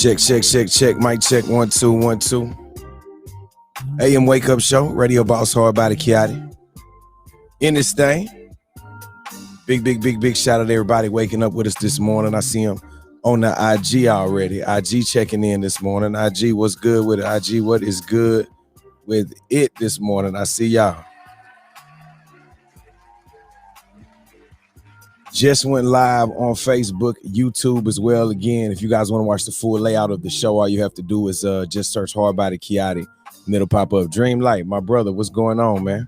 Check, check, check, check. Mic check. 1 2 1 2. AM Wake Up Show. Radio Boss Hard by the Kiati. In this thing. Big shout out to everybody waking up with us this morning. I see them on the IG already. IG checking in this morning. IG, what's good with it? IG, what is good with it this morning? I see y'all. Just went live on Facebook, YouTube as well. Again, if you guys want to watch the full layout of the show, all you have to do is just search Hard by the Kiati, and it'll pop up. Dream Light, my brother, what's going on, man?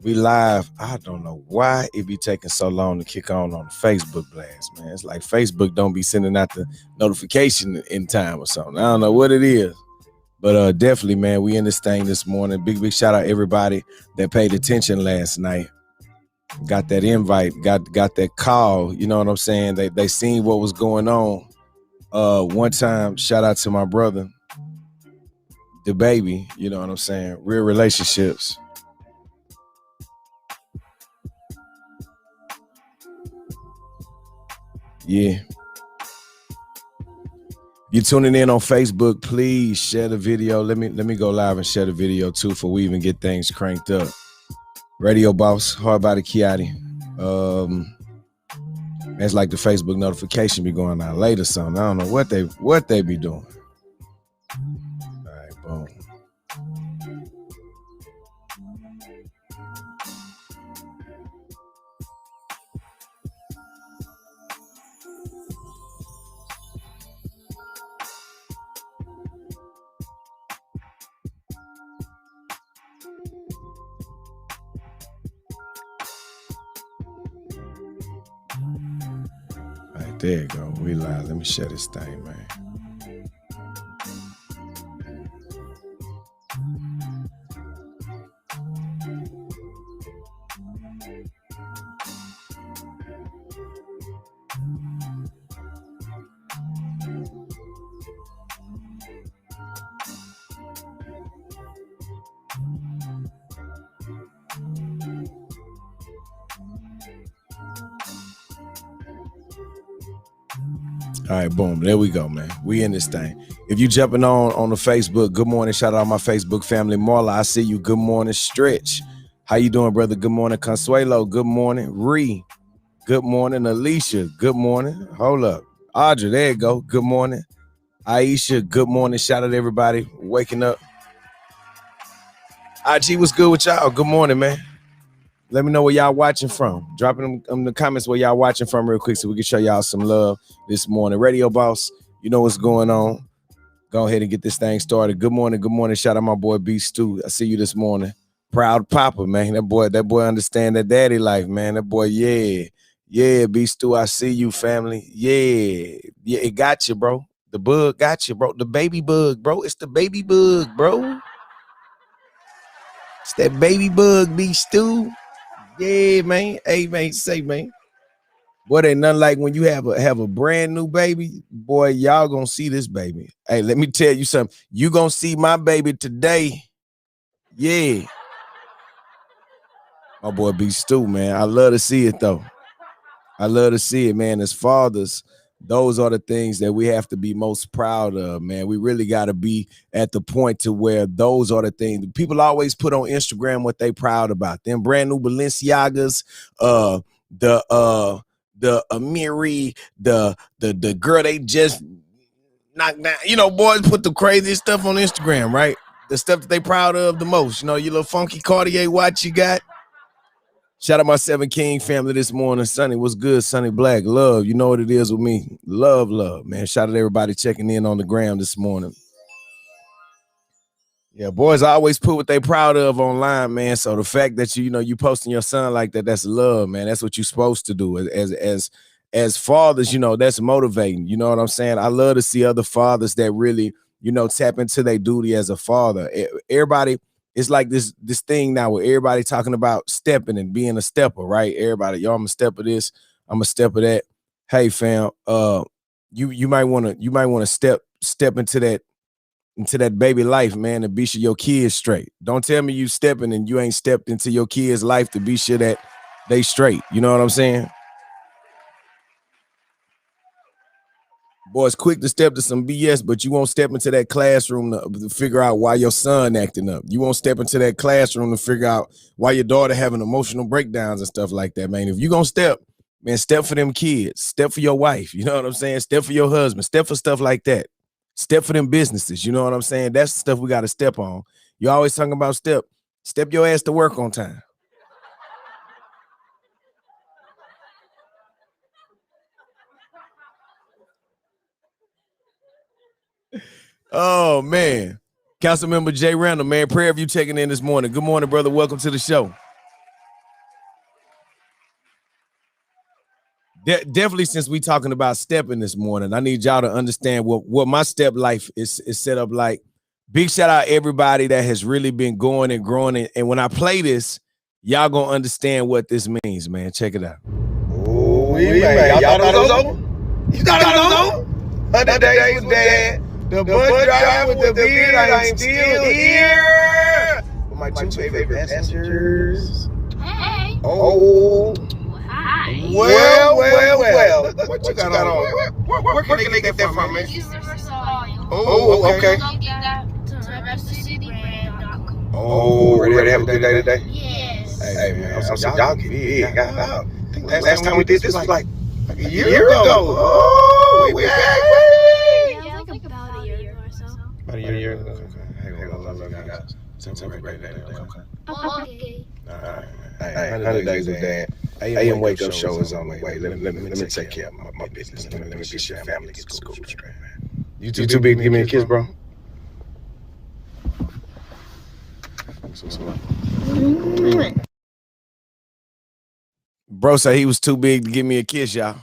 We live. I don't know why it be taking so long to kick on the Facebook blast, man. It's like Facebook don't be sending out the notification in time or something. I don't know what it is. But definitely, man, we in this thing this morning. Big shout out everybody that paid attention last night. Got that invite, got that call, you know what I'm saying? They seen what was going on. One time, shout out to my brother, the baby, you know what I'm saying? Real relationships. Yeah. If you're tuning in on Facebook, please share the video. Let me go live and share the video too before we even get things cranked up. Radio Boss, Hard by the Kiati. It's like the Facebook notification be going out late or something. I don't know what they be doing. All right, boom. There you go. We live. Let me share this thing, man. All right, boom. There we go, man. We in this thing. If you jumping on the Facebook, good morning. Shout out my Facebook family. Marla, I see you. Good morning. Stretch. How you doing, brother? Good morning. Consuelo, good morning. Ree, good morning. Alicia, good morning. Hold up. Audrey, there you go. Good morning. Aisha, good morning. Shout out to everybody waking up. IG, what's good with y'all? Good morning, man. Let me know where y'all watching from. Drop them in the comments where y'all watching from real quick so we can show y'all some love this morning. Radio Boss, you know what's going on. Go ahead and get this thing started. Good morning, good morning. Shout out my boy B Stu. I see you this morning. Proud Papa, man. That boy understand that daddy life, man. That boy, yeah, B Stu. I see you, family. Yeah, it got you, bro. The bug got you, bro. The baby bug, bro. It's the baby bug, bro. It's that baby bug, B Stu. Yeah, man. Hey, man, say, man. Boy, ain't nothing like when you have a brand new baby. Boy, y'all gonna see this baby. Hey, let me tell you something. You gonna see my baby today. Yeah. My boy B Stu, man. I love to see it, though. I love to see it, man. As fathers, those are the things that we have to be most proud of, man. We really got to be at the point to where those are the things. People always put on Instagram what they proud about. Them brand new Balenciagas, the Amiri, the girl they just knocked down. You know, boys put the craziest stuff on Instagram, right? The stuff that they proud of the most. You know, your little funky Cartier watch you got. Shout out my 7 King family this morning. Sonny, what's good? Sonny Black, love. You know what it is with me. Love, man. Shout out to everybody checking in on the gram this morning. Yeah, boys always put what they proud of online, man. So the fact that you posting your son like that, that's love, man. That's what you're supposed to do. As fathers, that's motivating. You know what I'm saying? I love to see other fathers that really, tap into their duty as a father. Everybody. It's like this thing now where everybody talking about stepping and being a stepper, right? Everybody, yo, I'm a stepper this, I'm a stepper that. Hey, fam, you might want to step into that baby life, man, to be sure your kids straight. Don't tell me you stepping and you ain't stepped into your kids' life to be sure that they straight. You know what I'm saying? Boys, quick to step to some BS, but you won't step into that classroom to figure out why your son acting up. You won't step into that classroom to figure out why your daughter having emotional breakdowns and stuff like that, man. If you gonna step, man, step for them kids. Step for your wife. You know what I'm saying? Step for your husband. Step for stuff like that. Step for them businesses. You know what I'm saying? That's the stuff we got to step on. You always talking about step. Step your ass to work on time. Oh, man. Councilmember Jay Randall, man, prayer of you checking in this morning. Good morning, brother. Welcome to the show. Definitely, since we talking about stepping this morning, I need y'all to understand what my step life is set up like. Big shout out everybody that has really been going and growing. And when I play this, y'all gonna understand what this means, man. Check it out. Oh, man. Y'all thought it was over? You thought it was over? 100 days with Dad. The bus driver with the beard, I'm still here. With my two favorite passengers. Hey. Oh. Hi. Well. What you got on? Where can they get that from, man? Oh, okay. Don't get that to RepCityBrand.com. Oh, ready to have a good day today? Yes. Hey, man, y'all get big. Last time we did this was like a year ago. Oh, we back. Yeah, like about a year or so. About a year ago. Okay. Hey, I love you guys. Have a great day. Okay. Okay. All right. Hey, 100 days with Dad. AM Wake Up Show is on the way. Let me take care of my business. Let me be sure family gets to school straight, man. You too big to give me a kiss, bro? Bro said he was too big to give me a kiss, y'all.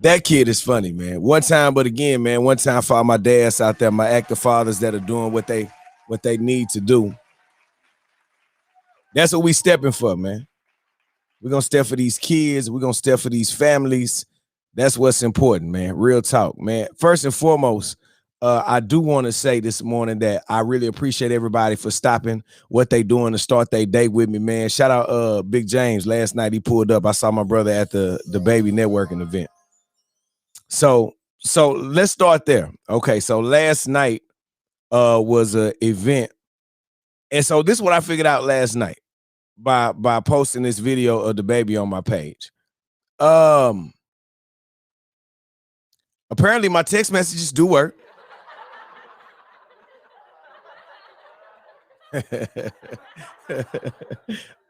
That kid is funny, man. One time for all my dads out there, my active fathers that are doing what they need to do. That's what we stepping for, man. We're gonna step for these kids. We're gonna step for these families. That's what's important, man. Real talk, man. First and foremost, I do want to say this morning that I really appreciate everybody for stopping what they doing to start their day with me, man. Shout out Big James. Last night he pulled up. I saw my brother at the baby networking event. So let's start there. Okay, so last night was an event. And so this is what I figured out last night by posting this video of the baby on my page. Apparently my text messages do work.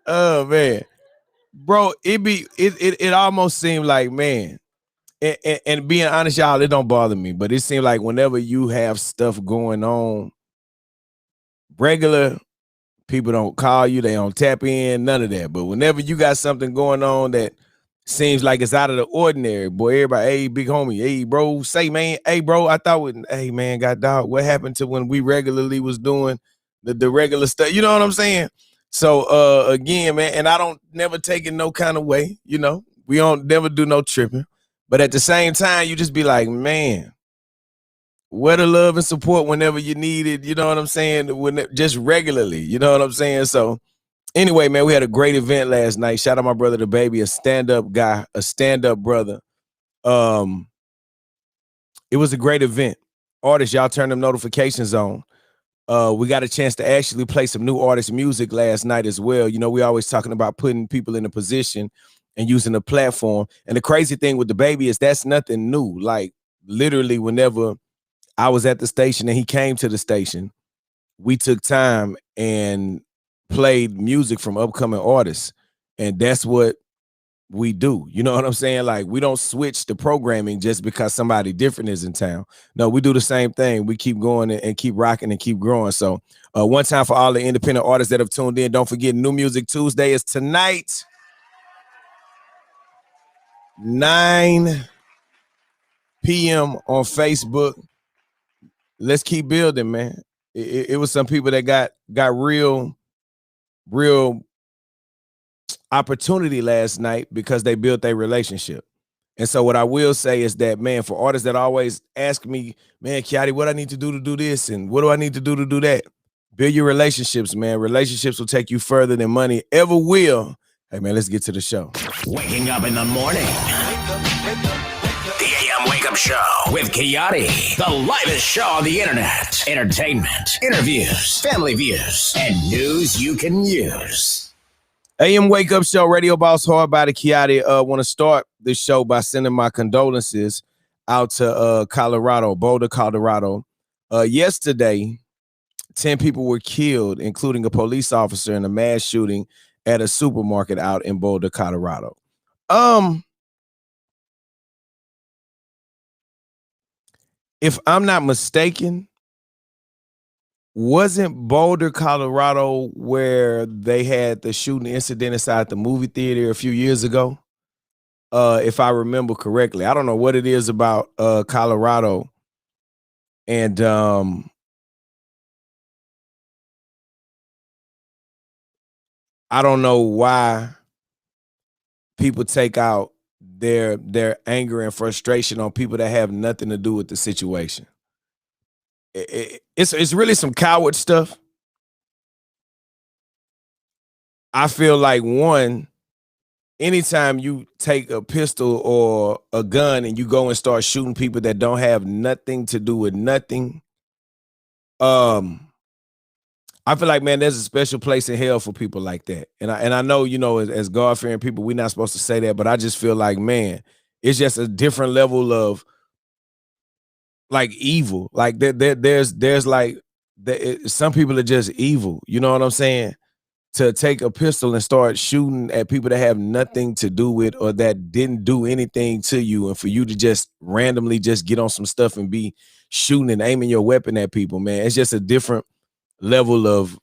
Oh man, bro, it almost seemed like, man, and being honest, y'all, it don't bother me, but it seemed like whenever you have stuff going on, regular people don't call you, they don't tap in, none of that. But whenever you got something going on that seems like it's out of the ordinary, boy, everybody, hey, big homie, hey, bro, say, man, hey, bro, I thought, hey, man, God dog, what happened to when we regularly was doing the regular stuff? You know what I'm saying? So, again, man, and I don't never take it no kind of way, you know, we don't never do no tripping. But at the same time, you just be like, man, where the love and support whenever you need it, you know what I'm saying? Just regularly, you know what I'm saying? So anyway, man, we had a great event last night. Shout out my brother, the baby, a stand-up guy, a stand-up brother. It was a great event. Artists, y'all turn them notifications on. We got a chance to actually play some new artist music last night as well. You know, we always talking about putting people in a position and using a platform. And the crazy thing with the baby is that's nothing new. Like literally whenever I was at the station and he came to the station, we took time and played music from upcoming artists. And that's what we do. You know what I'm saying? Like we don't switch the programming just because somebody different is in town. No, we do the same thing. We keep going and keep rocking and keep growing. So one time for all the independent artists that have tuned in, don't forget New Music Tuesday is tonight. 9 p.m. on Facebook. Let's keep building, man. It was some people that got real opportunity last night because they built their relationship. And so what I will say is that, man, for artists that always ask me, man, Kiati, what I need to do this and what do I need to do do that? Build your relationships, man. Relationships will take you further than money ever will. Hey, man, let's get to the show. Waking up in the morning. The AM Wake Up Show with Kiati. The livest show on the internet. Entertainment, interviews, family views, and news you can use. AM Wake Up Show, Radio Boss Hard by the Kiati. Want to start this show by sending my condolences out to Colorado, Boulder, Colorado. Yesterday, 10 people were killed, including a police officer in a mass shooting at a supermarket out in Boulder, Colorado. If I'm not mistaken, wasn't Boulder, Colorado, where they had the shooting incident inside the movie theater a few years ago? If I remember correctly. I don't know what it is about Colorado. And I don't know why people take out their anger and frustration on people that have nothing to do with the situation. It's really some coward stuff. I feel like, one, anytime you take a pistol or a gun and you go and start shooting people that don't have nothing to do with nothing, I feel like, man, there's a special place in hell for people like that. And I know, you know, as God-fearing people, we're not supposed to say that, but I just feel like, man, it's just a different level of like evil. Like there's like some people are just evil. You know what I'm saying? To take a pistol and start shooting at people that have nothing to do with or that didn't do anything to you, and for you to just randomly just get on some stuff and be shooting and aiming your weapon at people, man, it's just a different level of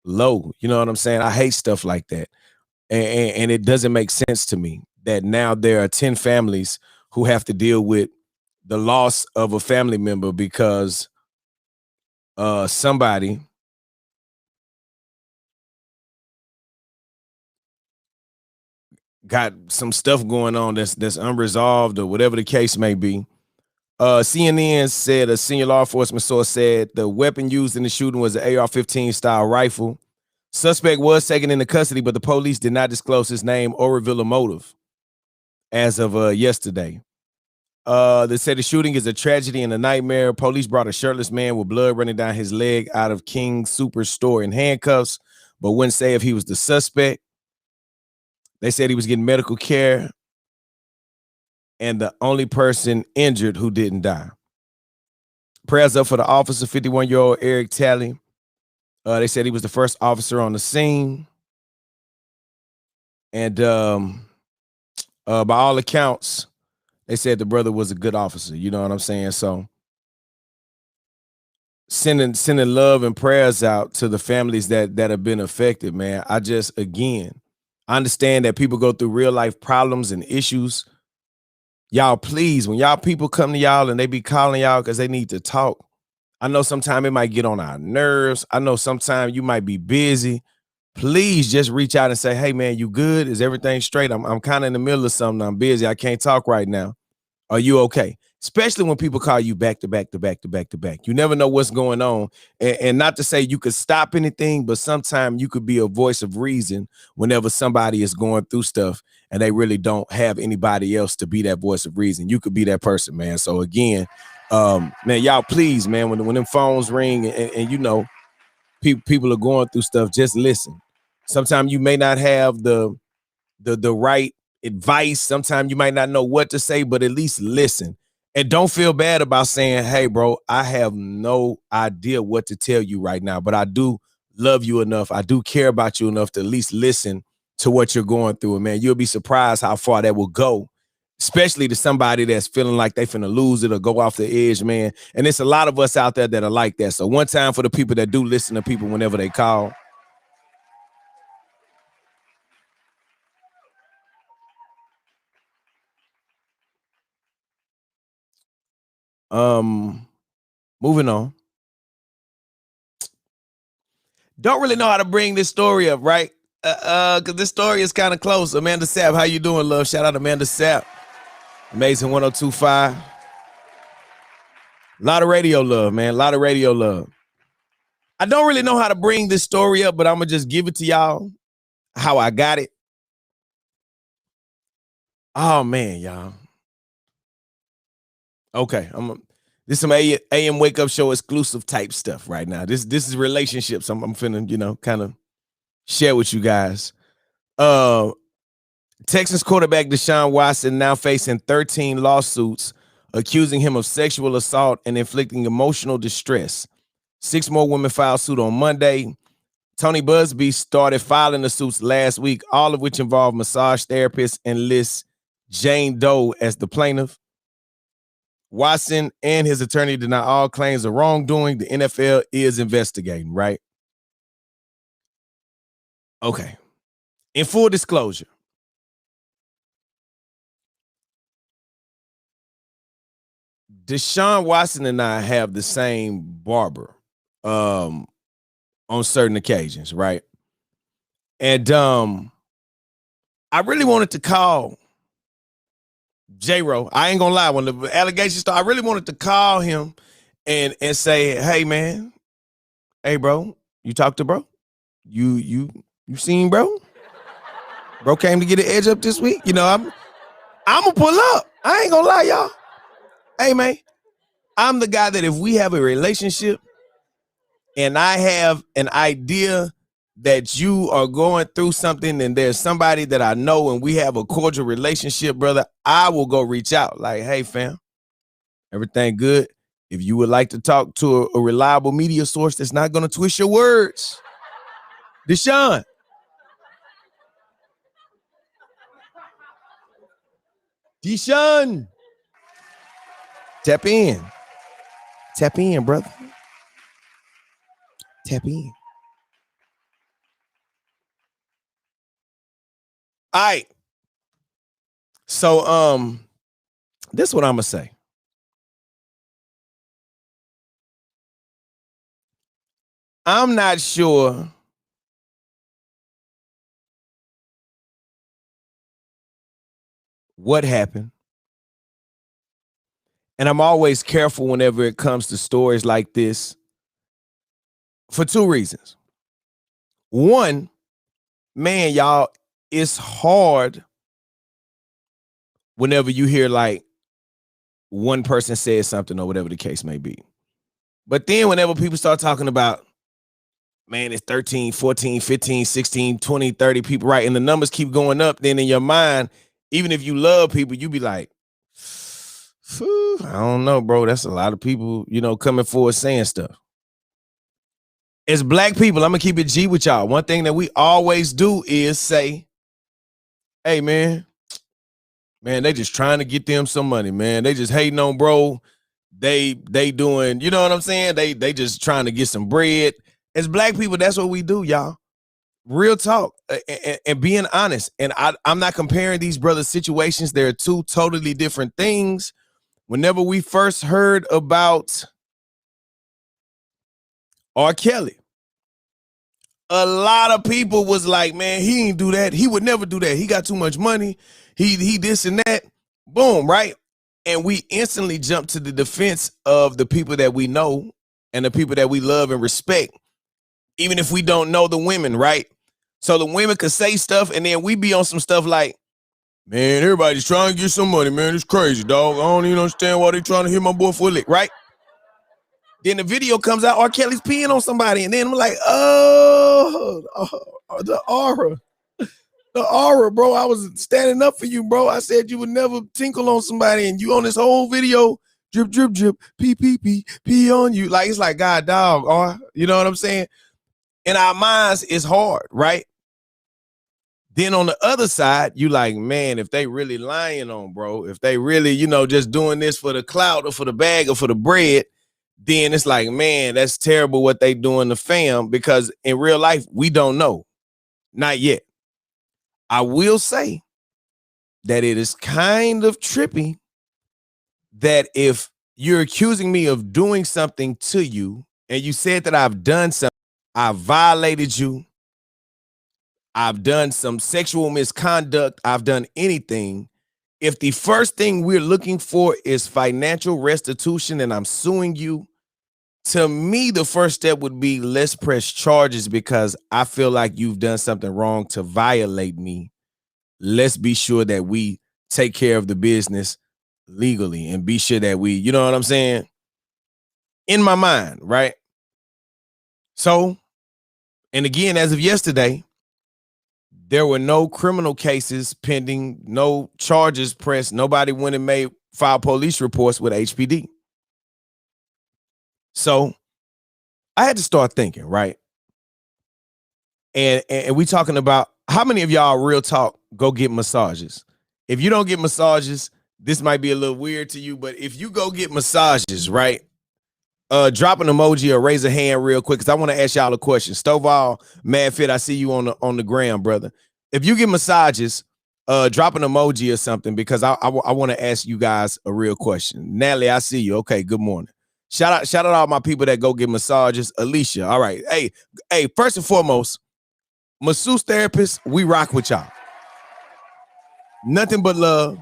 low. You know what I'm saying? I hate stuff like that. And it doesn't make sense to me that now there are 10 families who have to deal with the loss of a family member because somebody got some stuff going on that's unresolved or whatever the case may be. CNN said, a senior law enforcement source said the weapon used in the shooting was an AR-15 style rifle. Suspect was taken into custody, but the police did not disclose his name or reveal a motive as of yesterday. They said the shooting is a tragedy and a nightmare. Police brought a shirtless man with blood running down his leg out of King Super store in handcuffs, but wouldn't say if he was the suspect. They said he was getting medical care and the only person injured who didn't die. Prayers up for the officer, 51-year-old Eric Talley. They said he was the first officer on the scene. And by all accounts, they said the brother was a good officer. You know what I'm saying? So sending love and prayers out to the families that have been affected, man. I understand that people go through real life problems and issues. Y'all, please, when y'all people come to y'all and they be calling y'all because they need to talk, I know sometimes it might get on our nerves. I know sometimes you might be busy. Please just reach out and say, hey, man, you good? Is everything straight? I'm kind of in the middle of something. I'm busy. I can't talk right now. Are you okay? Especially when people call you back to back to back to back to back. You never know what's going on. And not to say you could stop anything, but sometimes you could be a voice of reason whenever somebody is going through stuff and they really don't have anybody else to be that voice of reason. You could be that person, man. So again, man, y'all, please, man, when them phones ring and you know, people are going through stuff, just listen. Sometimes you may not have the right advice. Sometimes you might not know what to say, but at least listen. And don't feel bad about saying, hey, bro, I have no idea what to tell you right now, but I do love you enough. I do care about you enough to at least listen to what you're going through. And man, you'll be surprised how far that will go, especially to somebody that's feeling like they finna lose it or go off the edge, man. And it's a lot of us out there that are like that. So one time for the people that do listen to people whenever they call. Moving on. Don't really know how to bring this story up, right? Because this story is kind of close. Amanda Sapp, how you doing, love? Shout out Amanda Sapp. Amazing 1025. A lot of radio love, man. A lot of radio love. I don't really know how to bring this story up, but I'm going to just give it to y'all how I got it. Oh man, y'all. Okay, this some AM wake up show exclusive type stuff right now. This is relationships. I'm finna, kind of share with you guys. Texans quarterback Deshaun Watson now facing 13 lawsuits accusing him of sexual assault and inflicting emotional distress. 6 more women filed suit on Monday. Tony Busby started filing the suits last week, all of which involve massage therapists and lists Jane Doe as the plaintiff. Watson and his attorney deny all claims of wrongdoing. The NFL is investigating, right? Okay. In full disclosure, Deshaun Watson and I have the same barber on certain occasions, right? And I really wanted to call J-Ro. I ain't gonna lie, when the allegations started, I really wanted to call him and say, hey man, hey bro, you talked to bro? You seen bro? Bro came to get an edge up this week. I'm gonna pull up. I ain't gonna lie, y'all. Hey man, I'm the guy that if we have a relationship and I have an idea that you are going through something and there's somebody that I know and we have a cordial relationship, brother, I will go reach out like, hey fam, everything good? If you would like to talk to a reliable media source that's not going to twist your words, Deshaun. Tap in. Tap in, brother. Tap in. All right. So this is what I'm gonna say. I'm not sure what happened. And I'm always careful whenever it comes to stories like this for 2 reasons. One, man, y'all, it's hard whenever you hear like one person says something or whatever the case may be. But then whenever people start talking about, man, it's 13, 14, 15, 16, 20, 30 people, right? And the numbers keep going up. Then in your mind, even if you love people, you be like, I don't know, bro. That's a lot of people, coming forward saying stuff. As black people, I'm going to keep it G with y'all. One thing that we always do is say, hey, man, they just trying to get them some money, man. They just hating on bro. They doing, you know what I'm saying? They just trying to get some bread. As black people, that's what we do, y'all. Real talk and being honest. And I'm not comparing these brothers' situations. They're 2 totally different things. Whenever we first heard about R. Kelly, a lot of people was like, man, he ain't do that. He would never do that. He got too much money. He this and that. Boom, right? And we instantly jump to the defense of the people that we know and the people that we love and respect, even if we don't know the women, right? So the women could say stuff and then we be on some stuff like, man, everybody's trying to get some money, man. It's crazy, dog. I don't even understand why they trying to hit my boy for a lick, right? Then the video comes out, R. Kelly's peeing on somebody, and then I'm like, the aura. The aura, bro. I was standing up for you, bro. I said you would never tinkle on somebody, and you on this whole video, drip, drip, drip, pee, pee, pee, pee on you. Like, it's like, God, dog, or you know what I'm saying? In our minds, it's hard, right? Then on the other side, you like, man, if they really lying on, bro, if they really, just doing this for the clout or for the bag or for the bread, then it's like, man, that's terrible what they doing to fam, because in real life, we don't know. Not yet. I will say that it is kind of trippy that if you're accusing me of doing something to you and you said that I've done something, I've violated you, I've done some sexual misconduct, I've done anything. If the first thing we're looking for is financial restitution and I'm suing you, to me, the first step would be let's press charges because I feel like you've done something wrong to violate me. Let's be sure that we take care of the business legally and be sure that we, you know what I'm saying? In my mind, right? So, and again, as of yesterday, there were no criminal cases pending, no charges pressed. Nobody went and filed police reports with HPD. So I had to start thinking, right? And we talking about how many of y'all real talk go get massages? If you don't get massages, this might be a little weird to you, but if you go get massages, right? Drop an emoji or raise a hand real quick because I want to ask y'all a question. Stovall, Mad Fit, I see you on the gram, brother. If you get massages, drop an emoji or something because I want to ask you guys a real question. Natalie, I see you. Okay, good morning. Shout out all my people that go get massages. Alicia, all right. Hey, first and foremost, masseuse therapists, we rock with y'all. Nothing but love.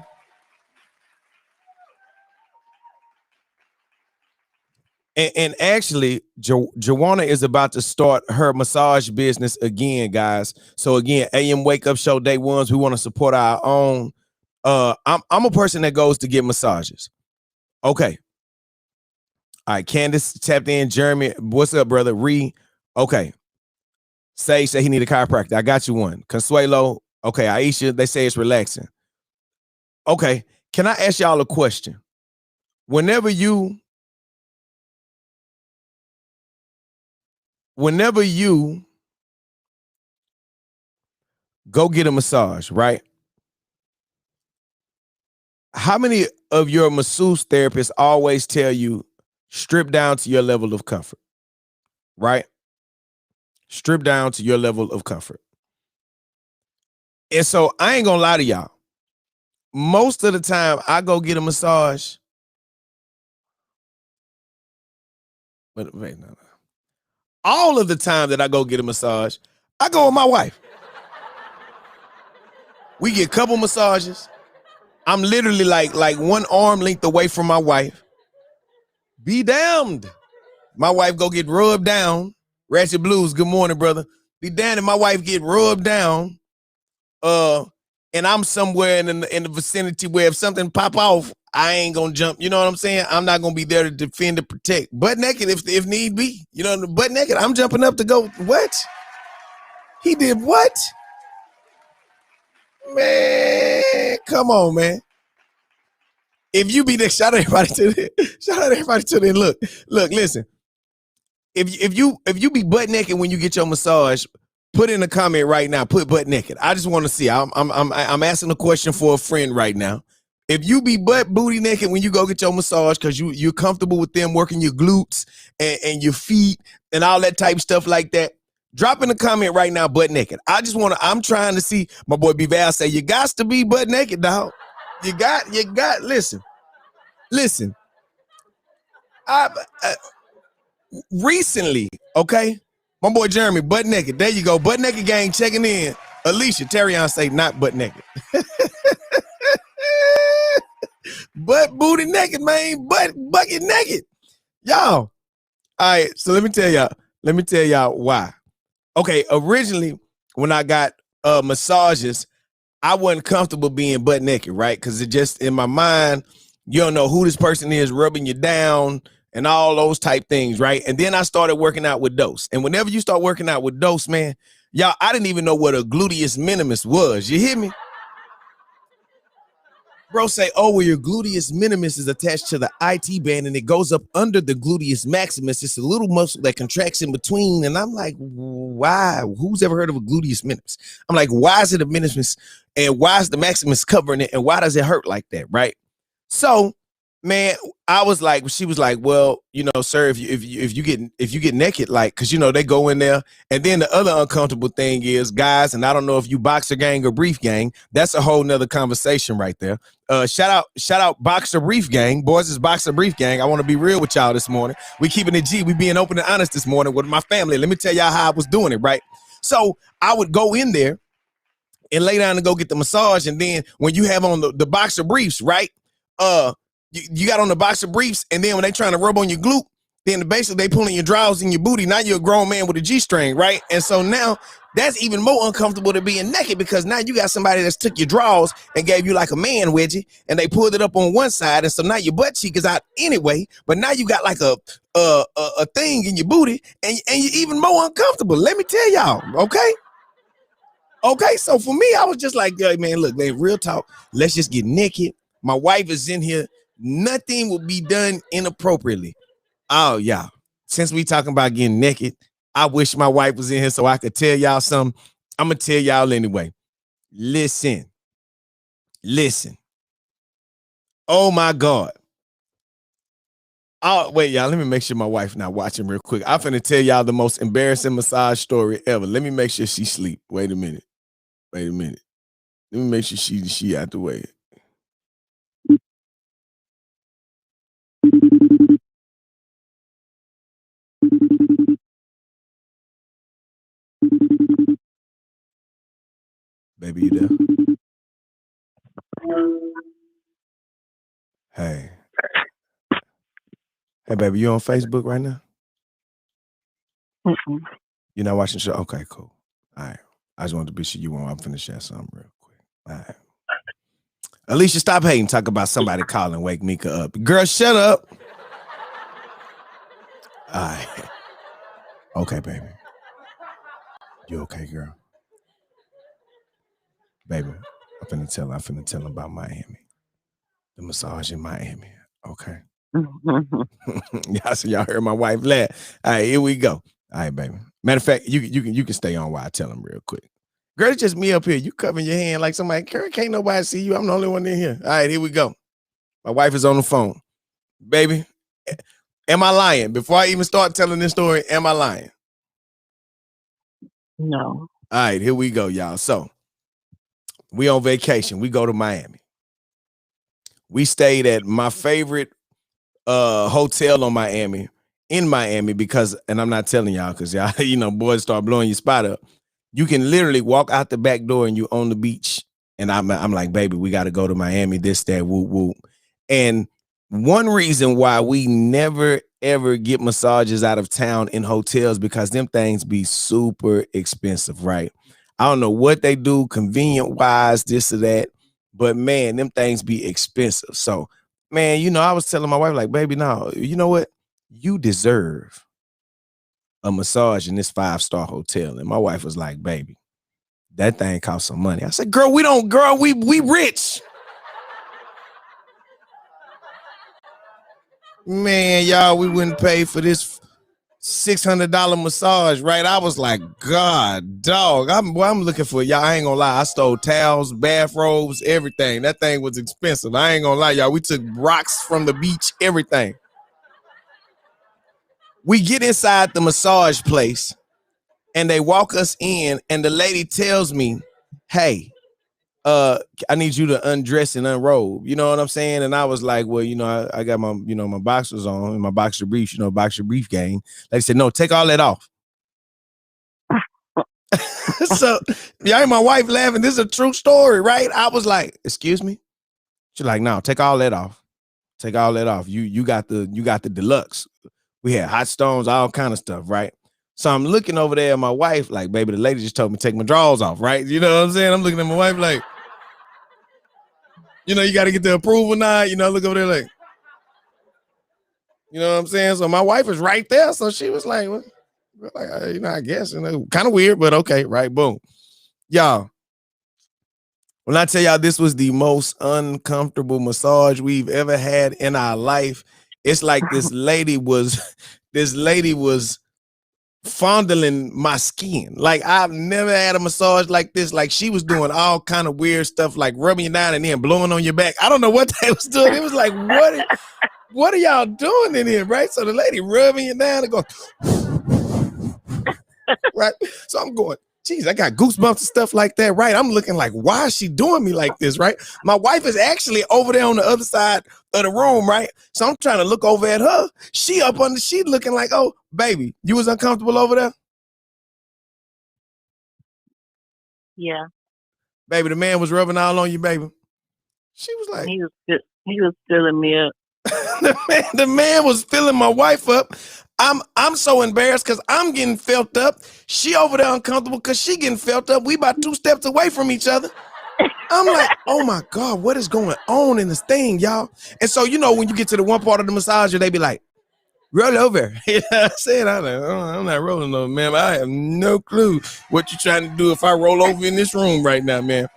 And actually, Joanna is about to start her massage business again, guys. So again, AM Wake Up Show Day Ones, we want to support our own. I'm a person that goes to get massages. Okay. All right, Candace tapped in. Jeremy, what's up, brother? Okay. Sage said he need a chiropractor. I got you one. Consuelo, okay. Aisha, they say it's relaxing. Okay, can I ask y'all a question? Whenever you go get a massage, right? How many of your masseuse therapists always tell you strip down to your level of comfort, right? Strip down to your level of comfort. And so I ain't gonna lie to y'all. Most of the time I go get a massage. But wait, no. All of the time that I go get a massage, I go with my wife. We get a couple massages. I'm literally like one arm length away from my wife. Be damned. My wife go get rubbed down. Ratchet Blues, good morning, brother. Be damned if my wife get rubbed down. And I'm somewhere in the vicinity where if something pop off, I ain't gonna jump. You know what I'm saying? I'm not gonna be there to defend and protect. Butt naked if need be. You know, butt naked. I'm jumping up to go. What? He did what? Man, come on, man. If you be there, shout out everybody to the look, listen. If you be butt naked when you get your massage, put in a comment right now. Put butt naked. I just want to see. I'm asking a question for a friend right now. If you be booty naked when you go get your massage because you're comfortable with them working your glutes and your feet and all that type stuff like that, drop in a comment right now, butt naked. I'm trying to see. My boy B Val say, you got to be butt naked, dog. You got, listen. Recently, okay, my boy Jeremy, butt naked. There you go. Butt naked gang checking in. Alicia, Terrion say not butt naked. Butt booty naked, man. Bucket naked. Y'all. All right, so let me tell y'all why. Okay, originally, when I got massages, I wasn't comfortable being butt naked, right? Because it just, in my mind, you don't know who this person is rubbing you down and all those type things, right? And then I started working out with Dose. And whenever you start working out with Dose, man, y'all, I didn't even know what a gluteus minimus was. You hear me? Bro say, oh, well, your gluteus minimus is attached to the IT band and it goes up under the gluteus maximus. It's a little muscle that contracts in between. And I'm like, why? Who's ever heard of a gluteus minimus? I'm like, why is it a minimus? And why is the maximus covering it? And why does it hurt like that, right? So, man, I was like, she was like, well, you know, sir, if you get naked, like, cause you know, they go in there. And then the other uncomfortable thing is, guys, and I don't know if you boxer gang or brief gang, that's a whole nother conversation right there. Shout out boxer brief gang. Boys, it's boxer brief gang. I want to be real with y'all this morning. We keeping it G. We being open and honest this morning with my family. Let me tell y'all how I was doing it, right? So I would go in there and lay down and go get the massage. And then when you have on the boxer briefs, right? You got on the boxer briefs, and then when they trying to rub on your glute, then basically they pulling your drawers in your booty. Now you're a grown man with a G-string, right? And so now that's even more uncomfortable than being naked because now you got somebody that's took your drawers and gave you like a man wedgie and they pulled it up on one side. And so now your butt cheek is out anyway, but now you got like a thing in your booty and you're even more uncomfortable. Let me tell y'all, okay? Okay, so for me, I was just like, hey, man, look, man, real talk. Let's just get naked. My wife is in here. Nothing will be done inappropriately. Oh, yeah. Since we talking about getting naked, I wish my wife was in here so I could tell y'all something. I'm going to tell y'all anyway. Listen. Oh, my God. Oh, wait, y'all. Let me make sure my wife not watching real quick. I'm finna tell y'all the most embarrassing massage story ever. Let me make sure she sleep. Wait a minute. Let me make sure she out the way. Baby, you there? Hey. Hey, baby, you on Facebook right now? Mm-mm. You're not watching the show? Okay, cool. All right. I just wanted to be sure you want. I'm finna share something real quick. All right. Alicia, stop hating. Talk about somebody calling Wake Mika up. Girl, shut up. All right. Okay, baby. You okay, girl? Baby, I'm finna tell her about Miami. The massage in Miami. Okay. Y'all heard my wife laugh. All right, here we go. All right, baby. Matter of fact, you can stay on while I tell them real quick. Girl, it's just me up here. You covering your hand like somebody. Girl, can't nobody see you. I'm the only one in here. All right, here we go. My wife is on the phone. Baby, am I lying? Before I even start telling this story, am I lying? No. All right, here we go, y'all. So we on vacation. We go to Miami. We stayed at my favorite hotel in Miami because, and I'm not telling y'all because y'all, boys start blowing your spot up. You can literally walk out the back door and you on the beach. And I'm like, baby, we got to go to Miami, this, that, whoop, whoop. And one reason why we never, ever get massages out of town in hotels because them things be super expensive, right? I don't know what they do convenient wise, this or that, but man, them things be expensive. So, man, I was telling my wife, like, baby, no, you know what? You deserve a massage in this 5-star hotel. And my wife was like, baby, that thing costs some money. I said, girl, we rich. Man, y'all, we wouldn't pay for this $600 massage, right? I was like, God, dog, I'm looking for y'all. I ain't gonna lie. I stole towels, bathrobes, everything. That thing was expensive. I ain't gonna lie, y'all. We took rocks from the beach, everything. We get inside the massage place and they walk us in and the lady tells me, hey, I need you to undress and unrobe. You know what I'm saying? And I was like, well, I got my, my boxers on and my boxer briefs, boxer brief game. They said, no, take all that off. So y'all hear my wife laughing. This is a true story, right? I was like, excuse me? She's like, no, take all that off. Take all that off. You got the deluxe. We had hot stones, all kind of stuff, right? So I'm looking over there at my wife, like, baby, the lady just told me to take my drawers off, right? You know what I'm saying? I'm looking at my wife like, you got to get the approval now. Look over there like, you know what I'm saying? So my wife is right there. So she was like, well, I guess, kind of weird, but okay, right? Boom. Y'all, when I tell y'all this was the most uncomfortable massage we've ever had in our life, it's like this lady was fondling my skin. Like I've never had a massage like this. Like she was doing all kind of weird stuff, like rubbing you down and then blowing on your back. I don't know what they was doing. It was like, what are y'all doing in here, right? So the lady rubbing you down and going, right? So I'm going, geez, I got goosebumps and stuff like that, right? I'm looking like, why is she doing me like this, right? My wife is actually over there on the other side of the room, right? So I'm trying to look over at her. She up on the sheet looking like, oh, baby, you was uncomfortable over there? Yeah. Baby, the man was rubbing all on you, baby. She was like, he was filling me up. the man was filling my wife up. I'm so embarrassed because I'm getting felt up. She over there uncomfortable because she getting felt up. We about 2 steps away from each other. I'm like, oh my God, what is going on in this thing, y'all? And so, you know, when you get to the one part of the massager, they be like, roll over. I said, I'm not rolling over, man. I have no clue what you're trying to do if I roll over in this room right now, man.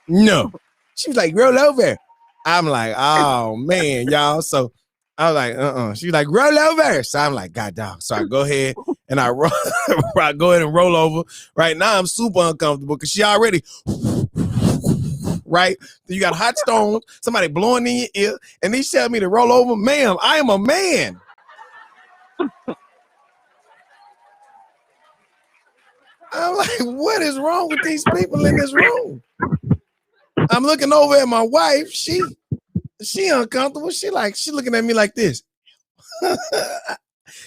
No. She was like, roll over. I'm like, oh, man, y'all. So I was like, She's like, roll over. So I'm like, God, dog. So I go ahead and I go ahead and roll over. Right now, I'm super uncomfortable because she already... Right? You got hot stones, somebody blowing in your ear, and they tell me to roll over. Ma'am, I am a man. I'm like, what is wrong with these people in this room? I'm looking over at my wife. She uncomfortable. She looking at me like this.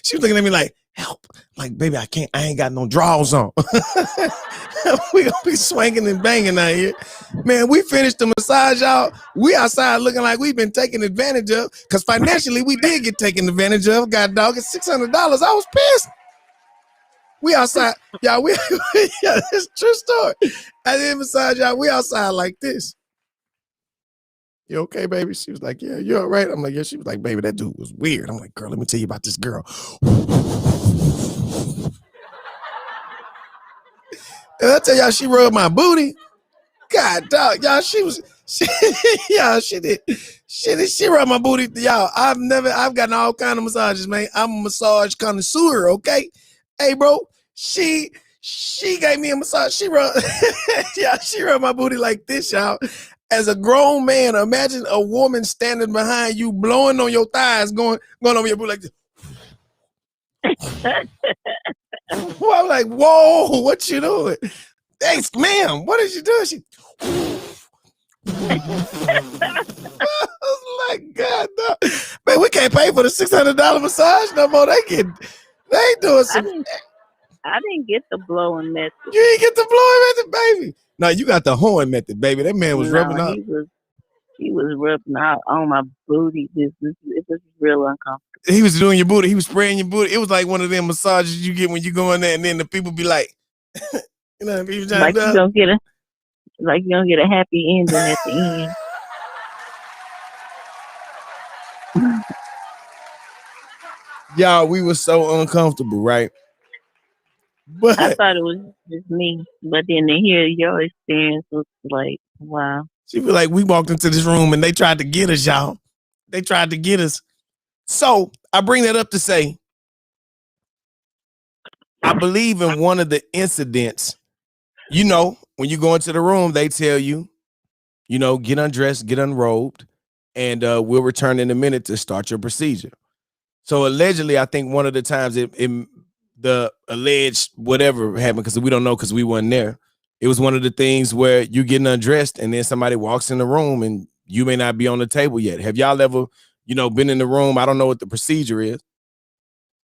She was looking at me like, help. I'm like, baby, I ain't got no drawers on. We gonna be swinging and banging out here. Man, we finished the massage, y'all. We outside looking like we've been taken advantage of because financially we did get taken advantage of. God dog, it's $600. I was pissed. We outside, y'all. Yeah, it's a true story. I did massage, y'all. We outside like this. You okay, baby? She was like, yeah, you all right? I'm like, yeah. She was like, baby, that dude was weird. I'm like, girl, let me tell you about this girl. And I tell y'all, she rubbed my booty. God, dog, y'all, she did. She rubbed my booty, y'all. I've gotten all kind of massages, man. I'm a massage connoisseur, okay? Hey, bro, she gave me a massage. She rubbed my booty like this, y'all. As a grown man, imagine a woman standing behind you, blowing on your thighs, going over your booty like this. Well, I'm like, whoa, what you doing? Thanks, ma'am. What is you doing? She I was like, God, no. Man, we can't pay for the $600 massage no more. They doing some. I didn't get the blowing method. You didn't get the blowing method, baby. No, you got the horn method, baby. That man was rubbing out. He was rubbing out on my booty. It was real uncomfortable. He was doing your booty. He was spraying your booty. It was like one of them massages you get when you go in there, and then the people be like, you know, people like you don't get a happy ending at the end. Y'all, we were so uncomfortable, right? But I thought it was just me, but then to hear your experience was like, wow. She feel like we walked into this room and they tried to get us, y'all. They tried to get us. So I bring that up to say, I believe in one of the incidents, you know, when you go into the room, they tell you, you know, get undressed, get unrobed, and we'll return in a minute to start your procedure. So allegedly, I think one of the times the alleged whatever happened, because we don't know because we weren't there. It was one of the things where you getting undressed and then somebody walks in the room and you may not be on the table yet. Have y'all ever, you know, been in the room? I don't know what the procedure is,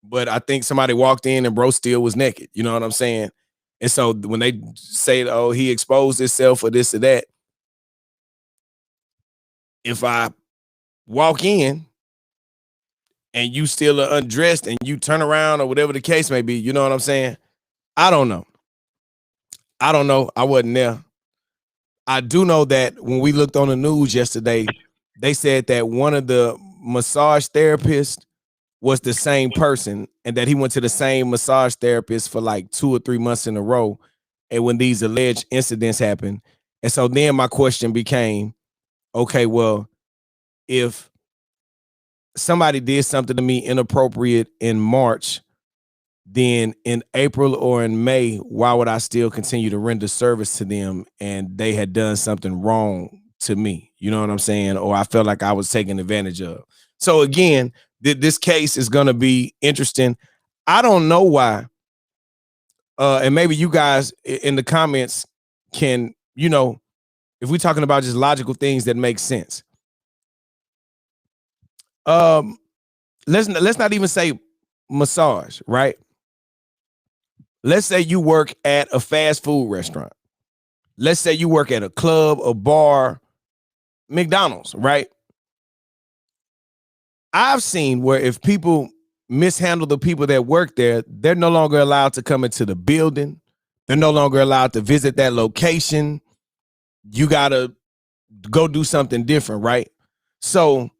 but I think somebody walked in and bro still was naked. You know what I'm saying? And so when they say, oh, he exposed himself or this or that, if I walk in and you still are undressed and you turn around or whatever the case may be, you know what I'm saying? I don't know. I wasn't there. I do know that when we looked on the news yesterday, they said that one of the massage therapists was the same person and that he went to the same massage therapist for like 2 or 3 months in a row. And when these alleged incidents happened. And so then my question became, okay, well, if somebody did something to me inappropriate in March, then in April or in May, why would I still continue to render service to them and they had done something wrong to me? You know what I'm saying? Or I felt like I was taken advantage of. So again, this case is going to be interesting. I don't know why. And maybe you guys in the comments can, you know, if we're talking about just logical things that make sense. Let's not even say massage, right? Let's say you work at a fast food restaurant. Let's say you work at a club, a bar, McDonald's, right? I've seen where if people mishandle the people that work there, they're no longer allowed to come into the building. They're no longer allowed to visit that location. You got to go do something different, right? So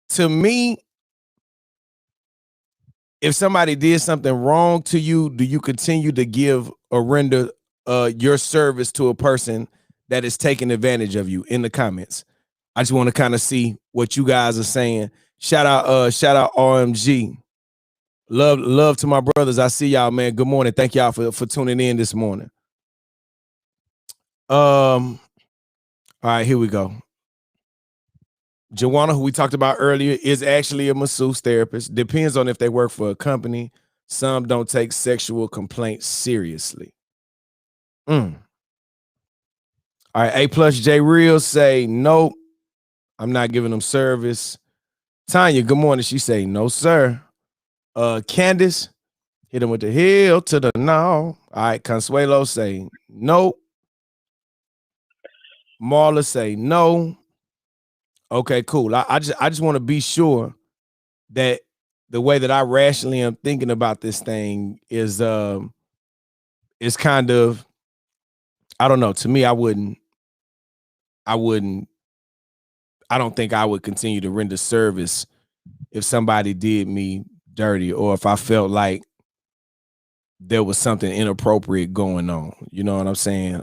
to me, if somebody did something wrong to you, do you continue to give or render your service to a person that is taking advantage of you? In the comments, I just want to kind of see what you guys are saying. Shout out RMG. Love to my brothers. I see y'all, man. Good morning. Thank y'all for tuning in this morning. All right, here we go. Joanna, who we talked about earlier, is actually a masseuse therapist. Depends on if they work for a company. Some don't take sexual complaints seriously. All right, A+ J Real say, nope, I'm not giving them service. Tanya, good morning. She say, no, sir. Candace, hit him with the heel to the no. All right, Consuelo say, nope. Marla say, no. Okay, cool. I just want to be sure that the way that I rationally am thinking about this thing is kind of, I don't know. To me, I don't think I would continue to render service if somebody did me dirty or if I felt like there was something inappropriate going on. You know what I'm saying?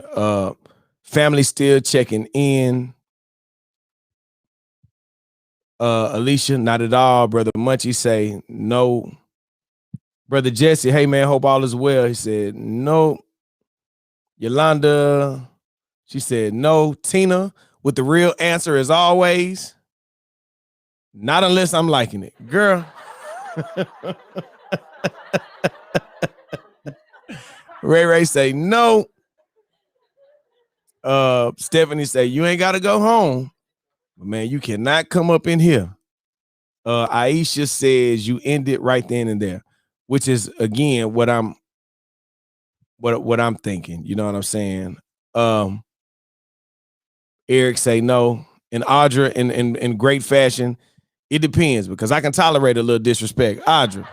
Family still checking in. Alicia, not at all. Brother Munchie say no. Brother Jesse, hey man, hope all is well. He said no. Yolanda, she said no. Tina, with the real answer as always, not unless I'm liking it. Girl. Ray say no. Stephanie say you ain't gotta go home. But man, you cannot come up in here. Aisha says you end it right then and there, which is again what I'm thinking. You know what I'm saying? Eric say no. And Audra in great fashion. It depends because I can tolerate a little disrespect. Audra.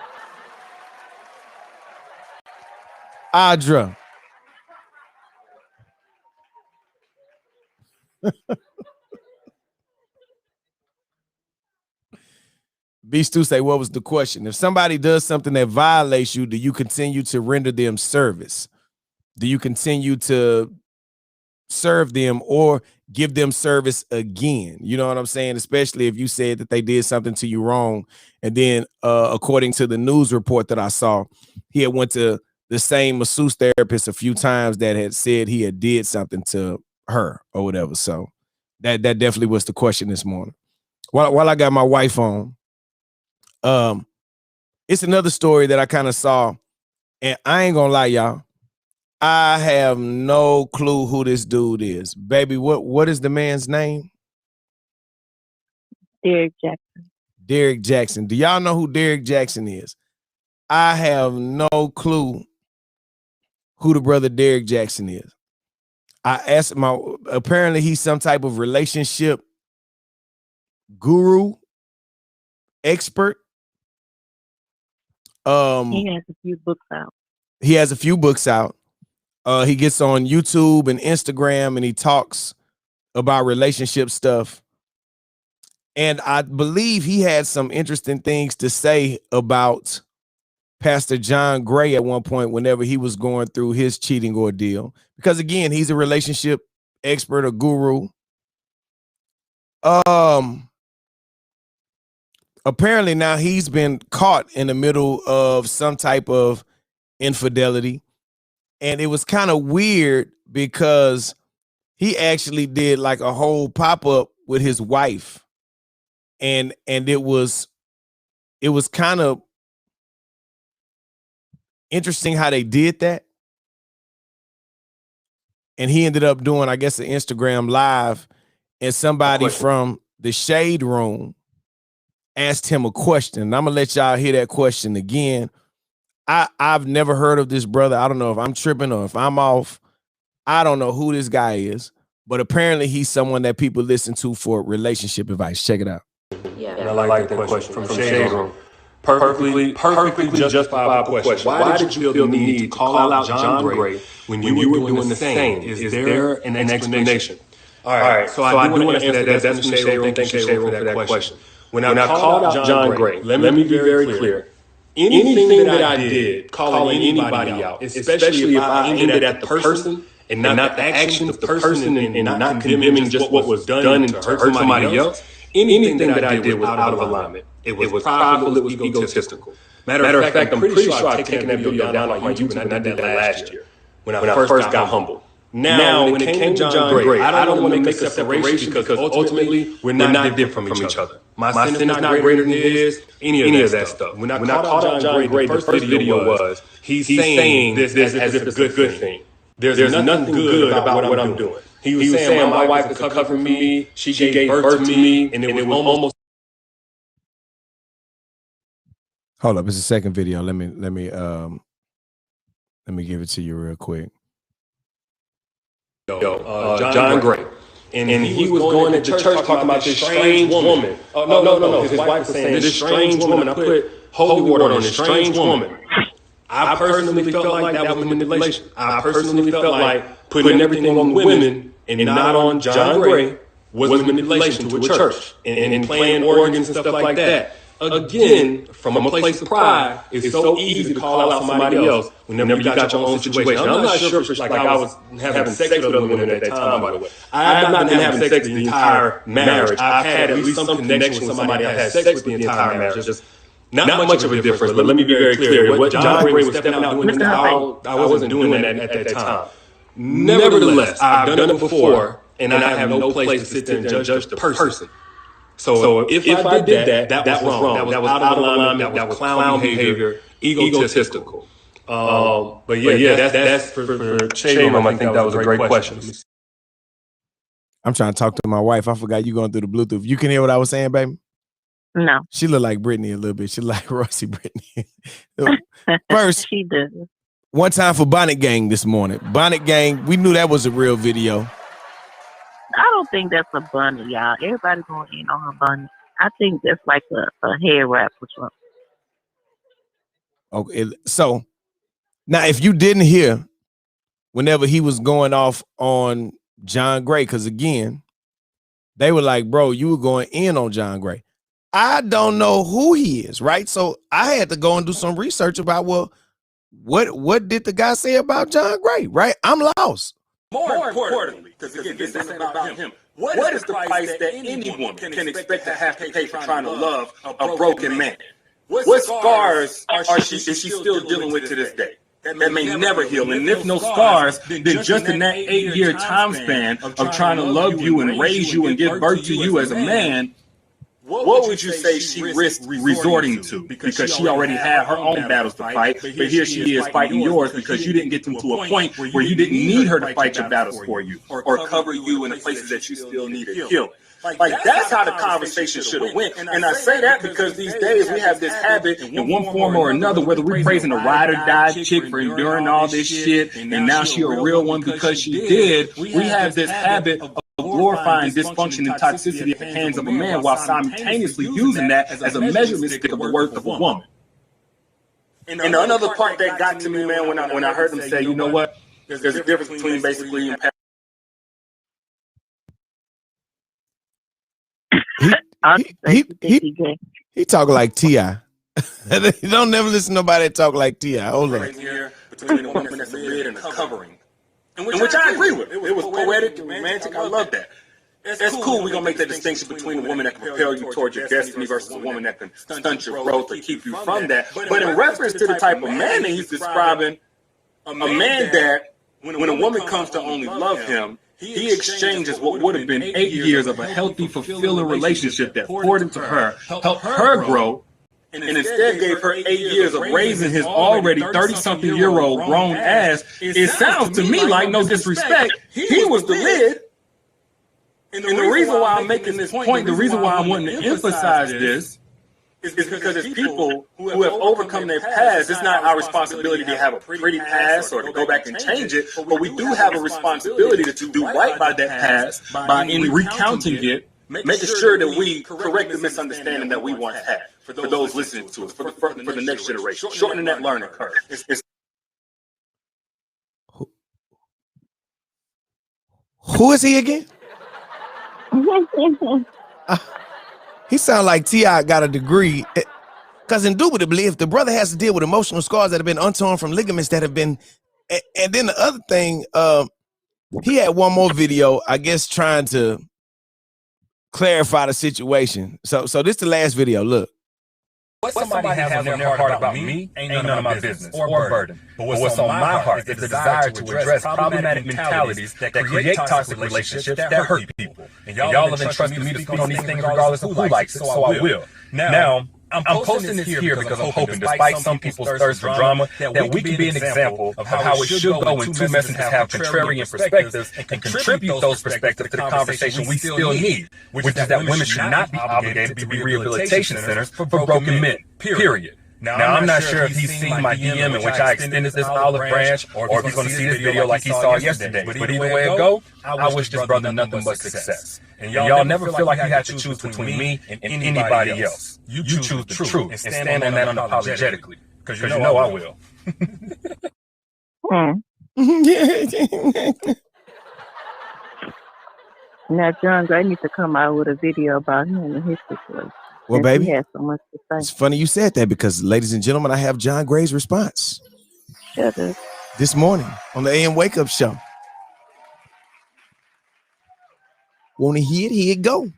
Beast 2 say, what was the question? If somebody does something that violates you, do you continue to render them service? Do you continue to serve them or give them service again? You know what I'm saying? Especially if you said that they did something to you wrong. And then according to the news report that I saw, he had went to the same masseuse therapist a few times that had said he had did something to her or whatever. So that definitely was the question this morning. While I got my wife on, it's another story that I kind of saw, and I ain't gonna lie, y'all. I have no clue who this dude is. Baby, what is the man's name? Derek Jackson. Derek Jackson. Do y'all know who Derek Jackson is? I have no clue who the brother Derek Jackson is. I asked apparently he's some type of relationship guru, expert. He has a few books out. He has a few books out. He gets on YouTube and Instagram and he talks about relationship stuff. And I believe he had some interesting things to say about Pastor John Gray at one point whenever he was going through his cheating ordeal. Because again, he's a relationship expert, a guru. Apparently now he's been caught in the middle of some type of infidelity. And it was kind of weird because he actually did like a whole pop-up with his wife. And it was kind of interesting how they did that. And he ended up doing, I guess, an Instagram live, and somebody from the Shade Room asked him a question. And I'm gonna let y'all hear that question again. I've never heard of this brother. I don't know if I'm tripping or if I'm off. I don't know who this guy is, but apparently he's someone that people listen to for relationship advice. Check it out. Yeah, and I like that question from Shade Room. Perfectly justifiable question. Why did you feel the need to call out John Gray when you were doing the same? Is there an explanation? All right, so I do want to answer that. That's from the Shade Room. Thank you, Shade Room, for that question. When I called out John Gray, let me be very clear. Anything that I did, calling anybody out, especially if I ended at the person and not the action of the person and not condemning just what was done to hurt somebody else, anything that I did was out of alignment. It was prideful, it was egotistical. Matter of fact, I'm pretty sure I've taken that video down off my YouTube, and I did that last year when I first got humbled. Now, when it came to John Gray, I don't want to make a separation because ultimately we're not different from each other. My sin is not greater than his, any of that stuff. When I called out John Gray, the first video was, he's saying this as if it's a good thing. There's nothing good about what I'm doing. He was saying my wife is covering me, she gave birth to me, and it was almost. Hold up, it's the second video. Let me give it to you real quick. John Gray. And he was going to church talking about this strange woman. No. His wife was saying, this strange woman. I put holy water on this strange woman. I personally felt like that was manipulation. I personally felt like putting everything on women and not on John Gray was manipulation to a church and playing organs and stuff like that. Again, from a place of pride, it's so easy to call out somebody else whenever you got your own situation. I'm not sure if it's like I was having sex with other women at that time, by the way. I have not been having sex the entire marriage. I've had at least some connection with somebody I've had sex with the entire marriage. Just not much of a difference, but let me be very clear. What John Gray was stepping out doing, I wasn't doing that at that time. Nevertheless, I've done it before, and I have no place to sit there and judge the person. So if I did that, that was wrong. That was out of alignment. That was clown behavior, egotistical. But yeah, that's for Shade Room. I think that was a great question. I'm trying to talk to my wife. I forgot you going through the Bluetooth. You can hear what I was saying, baby? No. She look like Brittany a little bit. She like Rosie Brittany. First, she does. One time for Bonnet Gang this morning. Bonnet Gang, we knew that was a real video. I don't think that's a bunny, y'all. Everybody going in on her bunny. I think that's like a hair wrap or something. Okay, so now if you didn't hear whenever he was going off on John Gray, because again, they were like, bro, you were going in on John Gray. I don't know who he is, right? So I had to go and do some research about, well, what did the guy say about John Gray, right? I'm lost. More importantly, because again, this isn't about him. What is the price that any woman can expect to have to pay for trying to love a broken man? What scars is she still dealing with to this day? That may never heal. And if no scars, then just in that 8-year time span of trying to love you and raise you and give birth to you as a man, what would you say she risked resorting to? Because she already had her own battles to fight, but here she is fighting yours because you didn't get them to a point where you didn't need her to fight your battles for you or cover you in the places that you still needed healing. Like that's how the conversation should have went. And I say that because these days we have this habit in one form or another, whether we're praising a ride or die chick for enduring all this shit, and now she a real one because she did, we have this habit of glorifying dysfunction and toxicity at the hands of a man while simultaneously using that as a measurement stick of the worth of a woman. And another part that got to me, man, when I heard them say, you know what, there's a difference between basically he talk like T.I. You don't never listen to nobody talk like T.I. Hold on. Right here between a woman that's a lid and a covering. And which I agree with. It was poetic and romantic. I love that. That's cool. We're going to make that distinction between a woman that can propel you towards your destiny versus a woman that can stunt your growth or keep you from that. But in reference to the type of man that he's describing, a man that when a woman comes to only love him, he exchanges what would have been 8 years of a healthy, fulfilling relationship that poured into her, helped her grow, and instead gave her 8 years of raising his already 30-something-year-old grown ass. It sounds to me like, no disrespect, he was the lid. And the reason why I'm making this point, the reason why I'm wanting to emphasize this, is because it's people who have overcome their past. It's not our responsibility to have a pretty past or to go back and change it, but we do have a responsibility to do right by that past by in recounting it making sure that we correct the misunderstanding that we once had for those listening to us, for the next generation, shortening that learning curve. Who is he again? He sound like T.I. got a degree. Because indubitably, if the brother has to deal with emotional scars that have been untorn from ligaments that have been, and then the other thing, he had one more video, I guess, trying to clarify the situation. So this the last video. Look. What somebody has on their heart about me ain't none of my business or burden. But what's on my heart is the desire to address problematic mentalities that create toxic relationships that hurt people. And y'all have entrusted me to speak on these things regardless of who likes it, so I will. Now, I'm posting this here because I'm hoping, despite some people's thirst for drama, that we can be an example of how it should go when two messengers have contrarian perspectives and contribute those perspectives to the conversation we still need, which is that women should not be obligated to be rehabilitation centers for broken men, period. Now, I'm not sure if he's seen my DM in which I extended this olive branch or if he's going to see this video like he saw yesterday. But either way it go, I wish this brother nothing but success. And y'all never feel like you have to choose between me and anybody else. You choose the truth and stand on that unapologetically. Because you know I will. Now, John Gray needs to come out with a video about him and his situation. Well, baby, he has so much to say. It's funny you said that because, ladies and gentlemen, I have John Gray's response this morning on the AM Wake Up Show. Want to hear it? Here it go.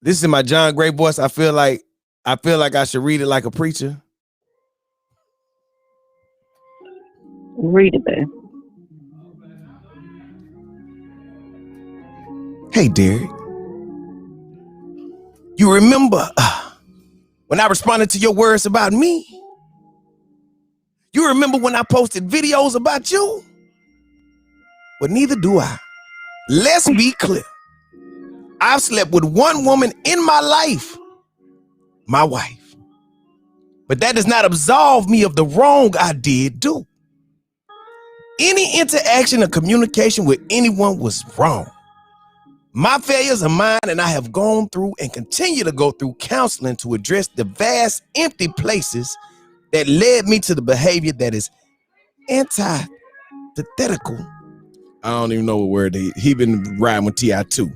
This is my John Gray voice. I feel like I should read it like a preacher. Read it, babe. Hey, Derek. You remember when I responded to your words about me? You remember when I posted videos about you? But neither do I. Let's be clear. I've slept with one woman in my life, my wife. But that does not absolve me of the wrong I did do. Any interaction or communication with anyone was wrong. My failures are mine, and I have gone through and continue to go through counseling to address the vast empty places that led me to the behavior that is antithetical. I don't even know what word he been riding with T.I. too.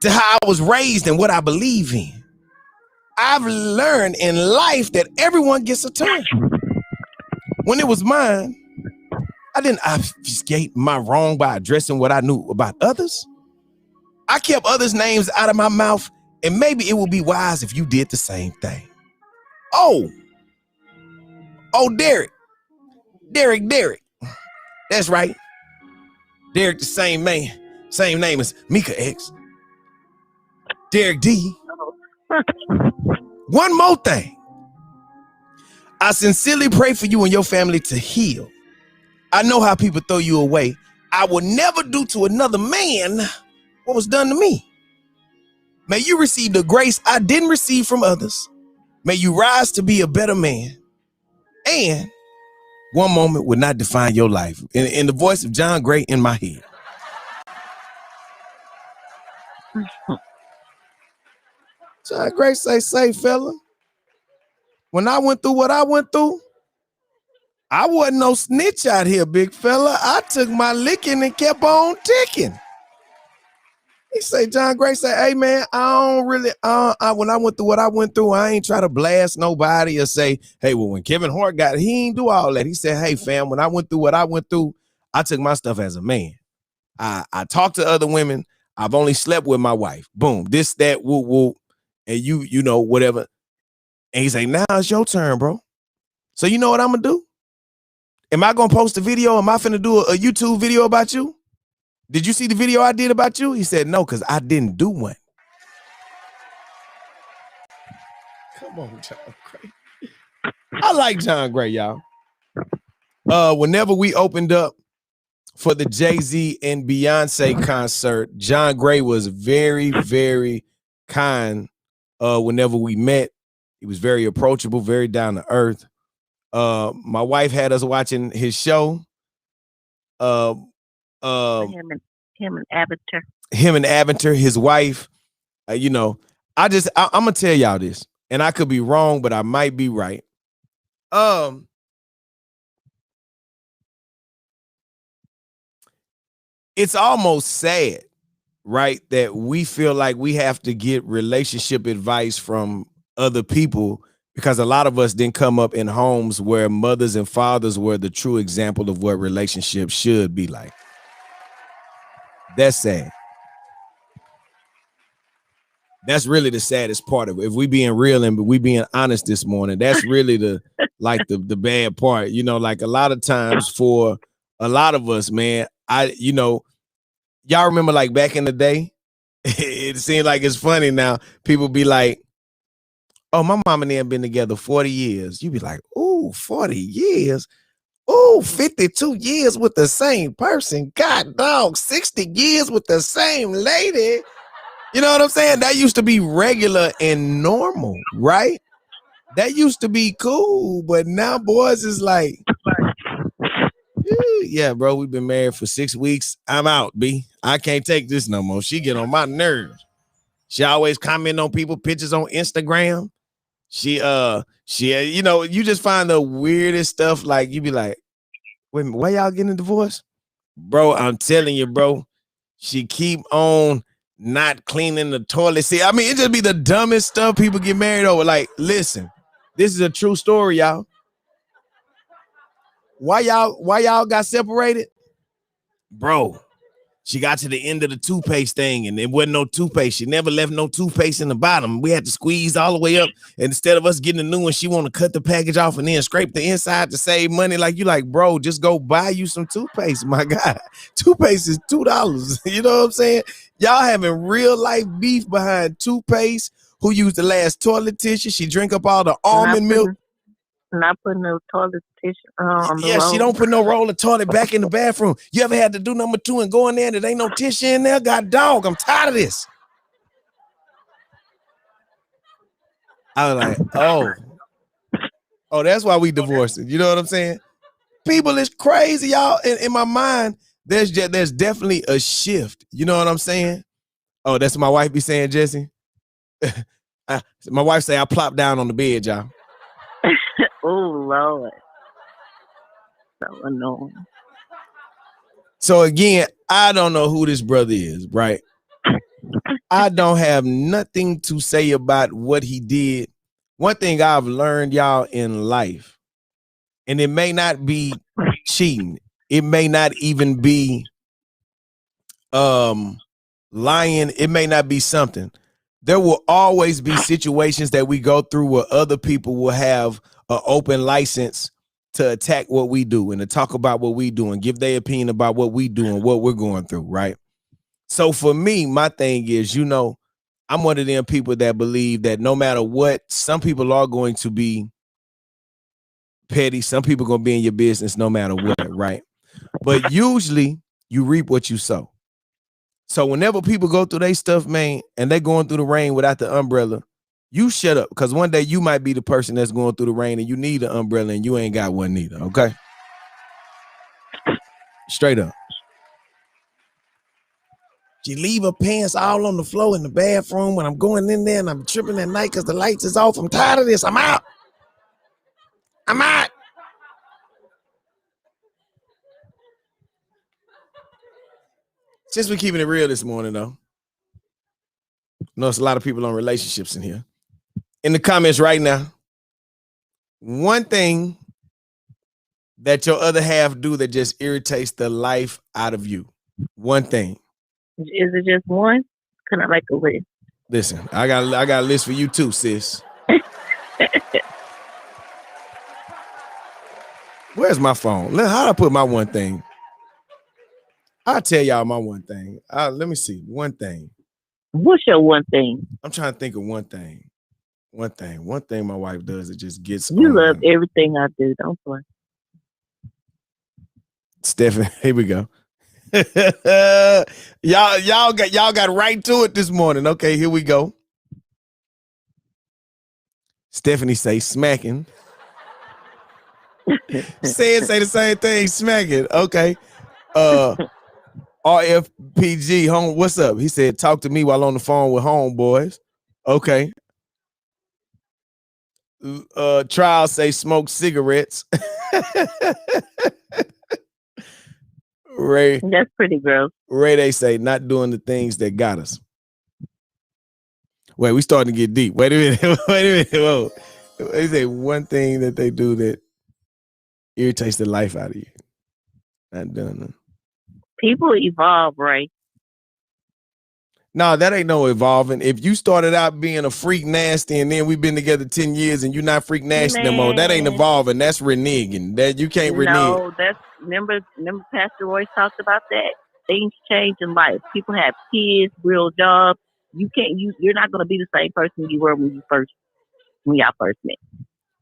To how I was raised and what I believe in. I've learned in life that everyone gets a turn. When it was mine, I didn't obfuscate my wrong by addressing what I knew about others. I kept others' names out of my mouth, and maybe it would be wise if you did the same thing. Oh, Derek. That's right. Derek, the same man, same name as Mika X. Derek D. One more thing. I sincerely pray for you and your family to heal. I know how people throw you away. I will never do to another man what was done to me. May you receive the grace I didn't receive from others. May you rise to be a better man. And one moment will not define your life. In the voice of John Gray in my head. John Gray say, fella, when I went through what I went through, I wasn't no snitch out here, big fella. I took my licking and kept on ticking. He say, John Gray say, hey man, I don't really, when I went through what I went through, I ain't try to blast nobody or say, hey, well, when Kevin Hart got it, he ain't do all that. He said, hey fam, when I went through what I went through, I took my stuff as a man. I talked to other women. I've only slept with my wife. Boom, this, that, woo, woo. And you know, whatever. And he say, now it's your turn, bro. So you know what I'm gonna do? Am I gonna post a video? Am I finna do a YouTube video about you? Did you see the video I did about you? He said, no, because I didn't do one. Come on, John Gray. I like John Gray, y'all. Whenever we opened up for the Jay-Z and Beyonce concert, John Gray was very, very kind. Whenever we met, he was very approachable, very down to earth. My wife had us watching his show. Him Him and Avatar. His wife. You know, I'm gonna tell y'all this, and I could be wrong, but I might be right. It's almost sad, right, that we feel like we have to get relationship advice from other people because a lot of us didn't come up in homes where mothers and fathers were the true example of what relationships should be like. That's sad. That's really the saddest part of it. If we being real and we being honest this morning, that's really the bad part. You know, like a lot of times for a lot of us, man, y'all remember like back in the day, it seems like it's funny now. People be like, oh, my mom and them been together 40 years. You be like, ooh, 40 years. Ooh, 52 years with the same person. God dog, 60 years with the same lady. You know what I'm saying? That used to be regular and normal, right? That used to be cool, but now boys is like, yeah, bro, we've been married for 6 weeks. I'm out, B. I can't take this no more. She get on my nerves. She always comment on people pictures on Instagram. She, you know, you just find the weirdest stuff. Like you be like, wait a minute, why y'all getting a divorce? Bro, I'm telling you, bro, she keep on not cleaning the toilet seat. I mean, it just be the dumbest stuff people get married over. Like, listen, this is a true story, y'all. Why y'all got separated? Bro, she got to the end of the toothpaste thing and there wasn't no toothpaste. She never left no toothpaste in the bottom. We had to squeeze all the way up. And instead of us getting a new one, she want to cut the package off and then scrape the inside to save money. Like, you like, bro, just go buy you some toothpaste. My God, toothpaste is $2. You know what I'm saying? Y'all having real life beef behind toothpaste. Who used the last toilet tissue? She drink up all the almond milk. Not putting no toilet tissue on the Yeah, roll. she don't put no roll of toilet back in the bathroom. You ever had to do number 2 and go in there and there ain't no tissue in there? God dog, I'm tired of this. I was like, oh, that's why we divorced. You know what I'm saying? People is crazy, y'all. In my mind, there's definitely a shift. You know what I'm saying? Oh, that's what my wife be saying, Jesse. My wife say I plop down on the bed, y'all. Oh, Lord. So annoying. So again, I don't know who this brother is, right? I don't have nothing to say about what he did. One thing I've learned, y'all, in life, and it may not be cheating. It may not even be lying. It may not be something. There will always be situations that we go through where other people will have an open license to attack what we do and to talk about what we do and give their opinion about what we do and what we're going through, right? So for me, my thing is, you know, I'm one of them people that believe that no matter what, some people are going to be petty. Some people are going to be in your business no matter what, right? But usually you reap what you sow. So whenever people go through their stuff, man, and they're going through the rain without the umbrella, you shut up, because one day you might be the person that's going through the rain and you need an umbrella and you ain't got one neither, okay? Straight up. She leave her pants all on the floor in the bathroom when I'm going in there and I'm tripping at night because the lights is off. I'm tired of this. I'm out. I'm out. Since we're keeping it real this morning, though, I know it's a lot of people on relationships in here. In the comments right now, one thing that your other half do that just irritates the life out of you. One thing. Is it just one? Can I make a list? Listen, I got a list for you too, sis. Where's my phone? How do I put my one thing? I'll tell y'all my one thing. Let me see. One thing. What's your one thing? I'm trying to think of one thing. One thing my wife does, it just gets You on love me. everything I do. Don't play. Stephanie, here we go. y'all got right to it this morning. Okay, here we go. Stephanie say smacking. Say the same thing, smacking. Okay. RFPG, home. What's up? He said, talk to me while on the phone with homeboys. Okay. Trial say smoke cigarettes. Ray. That's pretty gross. Ray, they say not doing the things that got us. Wait, we starting to get deep. Wait a minute. Wait a minute. Whoa. They say one thing that they do that irritates the life out of you. Not done. People evolve, Ray. No, that ain't no evolving. If you started out being a freak nasty and then we've been together 10 years and you're not freak nasty no more, that ain't evolving. That's reneging. That you can't renege. No, that's remember Pastor Roy talked about that. Things change in life. People have kids, real jobs. You're not gonna be the same person you were when y'all first met.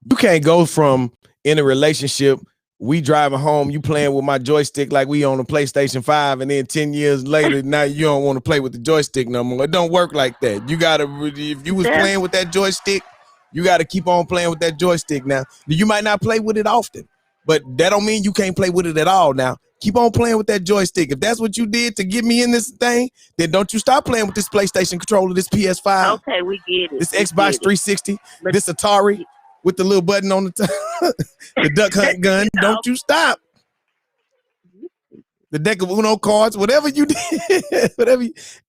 You can't go from in a relationship, we driving home, you playing with my joystick like we on a PlayStation 5, and then 10 years later, now you don't want to play with the joystick no more. It don't work like that. You gotta, if you was playing with that joystick, you gotta keep on playing with that joystick now. You might not play with it often, but that don't mean you can't play with it at all now. Keep on playing with that joystick. If that's what you did to get me in this thing, then don't you stop playing with this PlayStation controller, this PS5. Okay, we get it. This Xbox 360, this Atari with the little button on the top, the duck hunt gun. Don't you stop. The deck of Uno cards, whatever you did,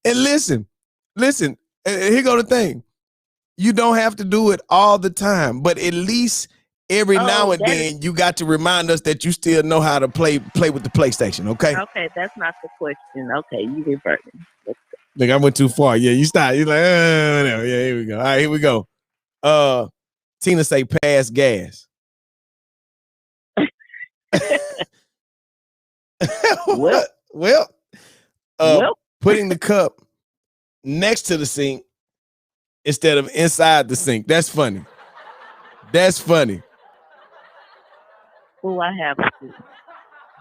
and listen, here go the thing. You don't have to do it all the time, but at least every now and then you got to remind us that you still know how to play with the PlayStation, okay? Okay, that's not the question. Okay, you reverted. Look, I went too far. Yeah, you stop. You're like, whatever. Yeah, here we go. All right, here we go. Tina say pass gas. Well, putting the cup next to the sink instead of inside the sink. That's funny. That's funny. Oh, I have to.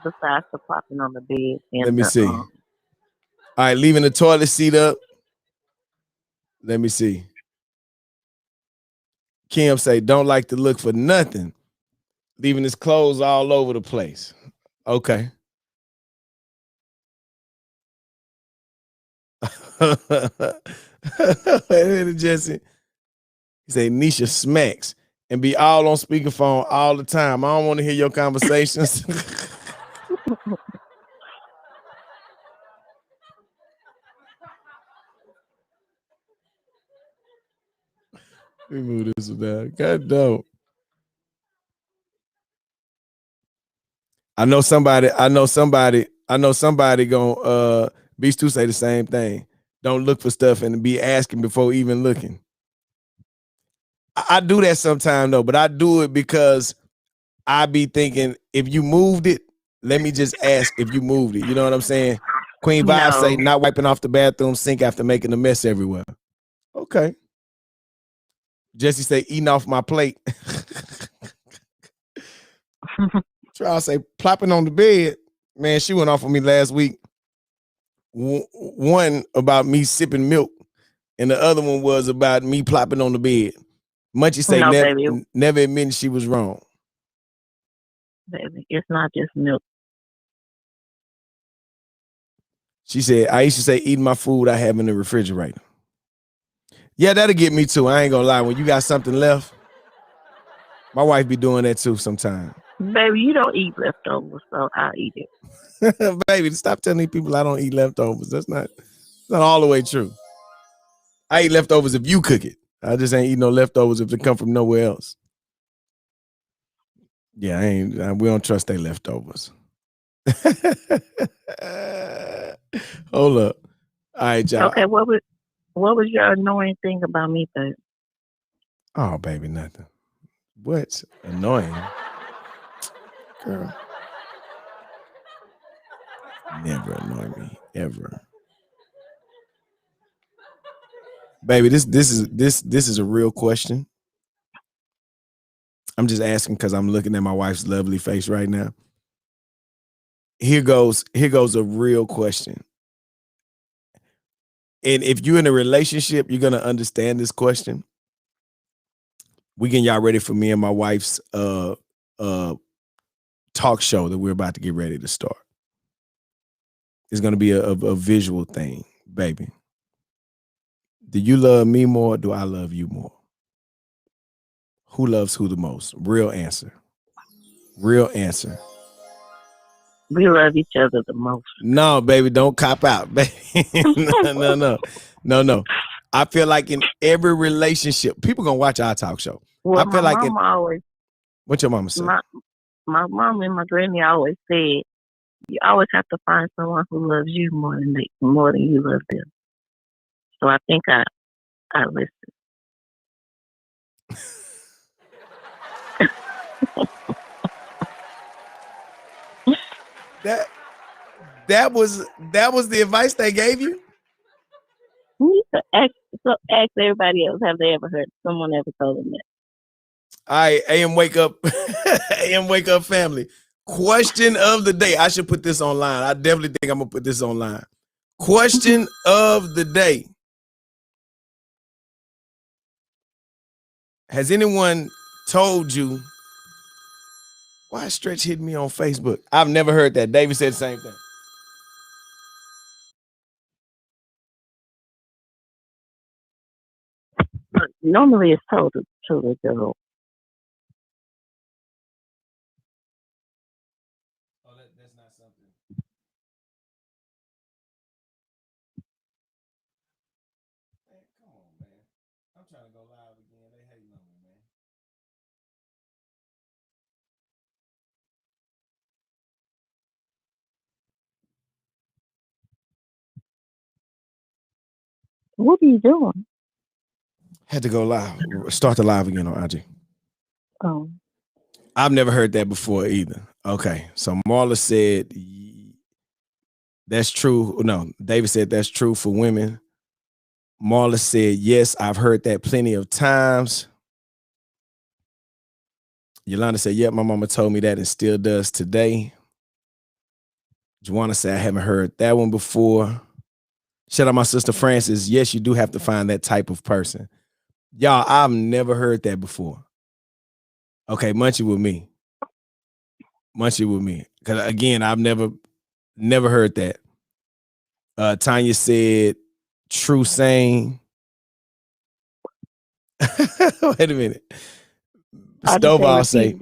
Besides the popping on the bed. Let me see. All right, leaving the toilet seat up. Let me see. Kim say, don't like to look for nothing. Leaving his clothes all over the place. Okay. Wait a minute, Jesse. He say, Nisha smacks and be all on speakerphone all the time. I don't want to hear your conversations. Let me move this down. God damn. I know somebody gonna Beast 2 say the same thing. Don't look for stuff and be asking before even looking. I do that sometimes though, but I do it because I be thinking if you moved it, let me just ask if you moved it. You know what I'm saying? Queen Vibe say not wiping off the bathroom sink after making a mess everywhere. Okay. Jesse say eating off my plate. Try say plopping on the bed. Man, she went off on me last week. One about me sipping milk, and the other one was about me plopping on the bed. Munchie say never admitting she was wrong. Baby, it's not just milk. She said, I used to say eating my food I have in the refrigerator. Yeah, that'll get me too. I ain't gonna lie. When you got something left, my wife be doing that too sometimes. Baby, you don't eat leftovers, so I'll eat it. Baby, stop telling these people I don't eat leftovers. That's not all the way true. I eat leftovers if you cook it. I just ain't eat no leftovers if they come from nowhere else. Yeah, we don't trust they leftovers. Hold up. All right, y'all. Okay, what was your annoying thing about me, babe? Oh, baby, nothing. What's annoying? Girl. Never annoy me, ever. Baby, this is a real question. I'm just asking because I'm looking at my wife's lovely face right now. Here goes a real question. And if you're in a relationship, you're gonna understand this question. We getting y'all ready for me and my wife's talk show that we're about to get ready to start. It's gonna be a visual thing, baby. Do you love me more? Or do I love you more? Who loves who the most? Real answer. Real answer. We love each other the most. No, baby, don't cop out, baby. No. I feel like in every relationship, people gonna watch our talk show. Well, I feel my like mama always, what your mama said. my mom and my granny always said, you always have to find someone who loves you more than you love them. So I think I listen. That was the advice they gave you? You need to ask everybody else, have they ever heard someone ever told them that? All right, AM Wake Up, AM Wake Up family. Question of the day. I should put this online. I definitely think I'm gonna put this online. Question of the day. Has anyone told you why Stretch hit me on Facebook? I've never heard that. David said the same thing. But normally it's told to the girl. Oh, that's not something. Man, come on, man. I'm trying to go live again. They hating on me, man. What are you doing? Had to go live. Start the live again on IG. Oh. I've never heard that before either. Okay. So Marla said that's true. No, David said that's true for women. Marla said, yes, I've heard that plenty of times. Yolanda said, yep, my mama told me that and still does today. Joanna said, I haven't heard that one before. Shout out my sister Francis. Yes, you do have to find that type of person. Y'all, I've never heard that before. Okay, Munchie with me. Because again, I've never heard that. Tanya said, true saying. Wait a minute. Stovall say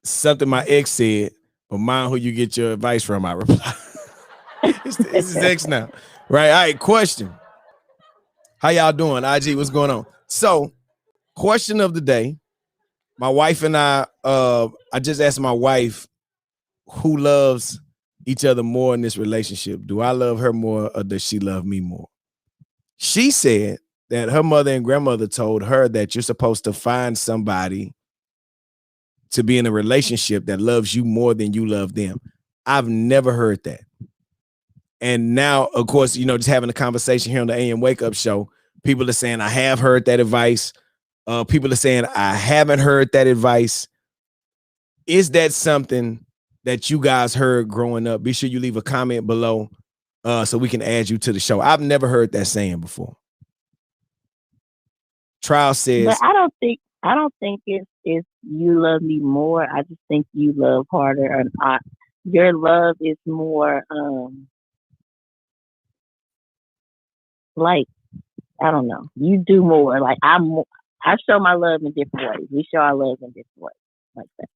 something my ex said, but mind who you get your advice from, I reply. It's his ex now. Right. All right. Question. How y'all doing? IG, what's going on? So, question of the day. My wife and I just asked my wife who loves each other more in this relationship. Do I love her more or does she love me more? She said that her mother and grandmother told her that you're supposed to find somebody to be in a relationship that loves you more than you love them. I've never heard that. And now, of course, just having a conversation here on the AM Wake Up Show, people are saying, I have heard that advice. People are saying, I haven't heard that advice. Is that something that you guys heard growing up? Be sure you leave a comment below so we can add you to the show. I've never heard that saying before. Trial says, but I don't think it's you love me more. I just think you love harder, and your love is more like, I don't know. You do more. Like I show my love in different ways. We show our love in different ways, like that.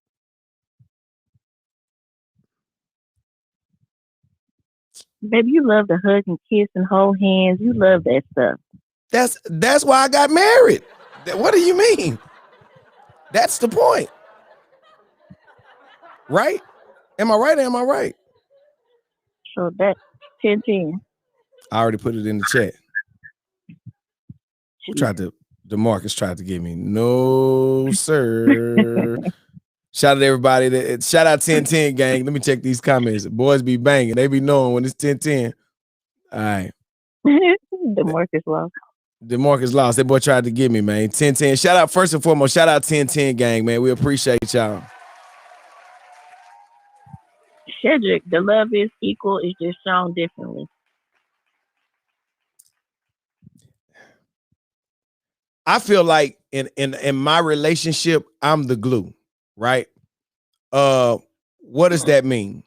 Baby, you love to hug and kiss and hold hands. You love that stuff. That's why I got married. What do you mean? That's the point. Right? Am I right or am I right? So that's 10-10. I already put it in the chat. DeMarcus tried to get me. No, sir. Shout out to everybody. Shout out 10-10 gang. Let me check these comments. Boys be banging. They be knowing when it's 10-10. All right. DeMarcus lost. DeMarcus lost. That boy tried to get me, man. 10-10. Shout out first and foremost. Shout out 10-10 gang, man. We appreciate y'all. Cedric, the love is equal. It's just shown differently. I feel like in my relationship, I'm the glue, right? What does that mean?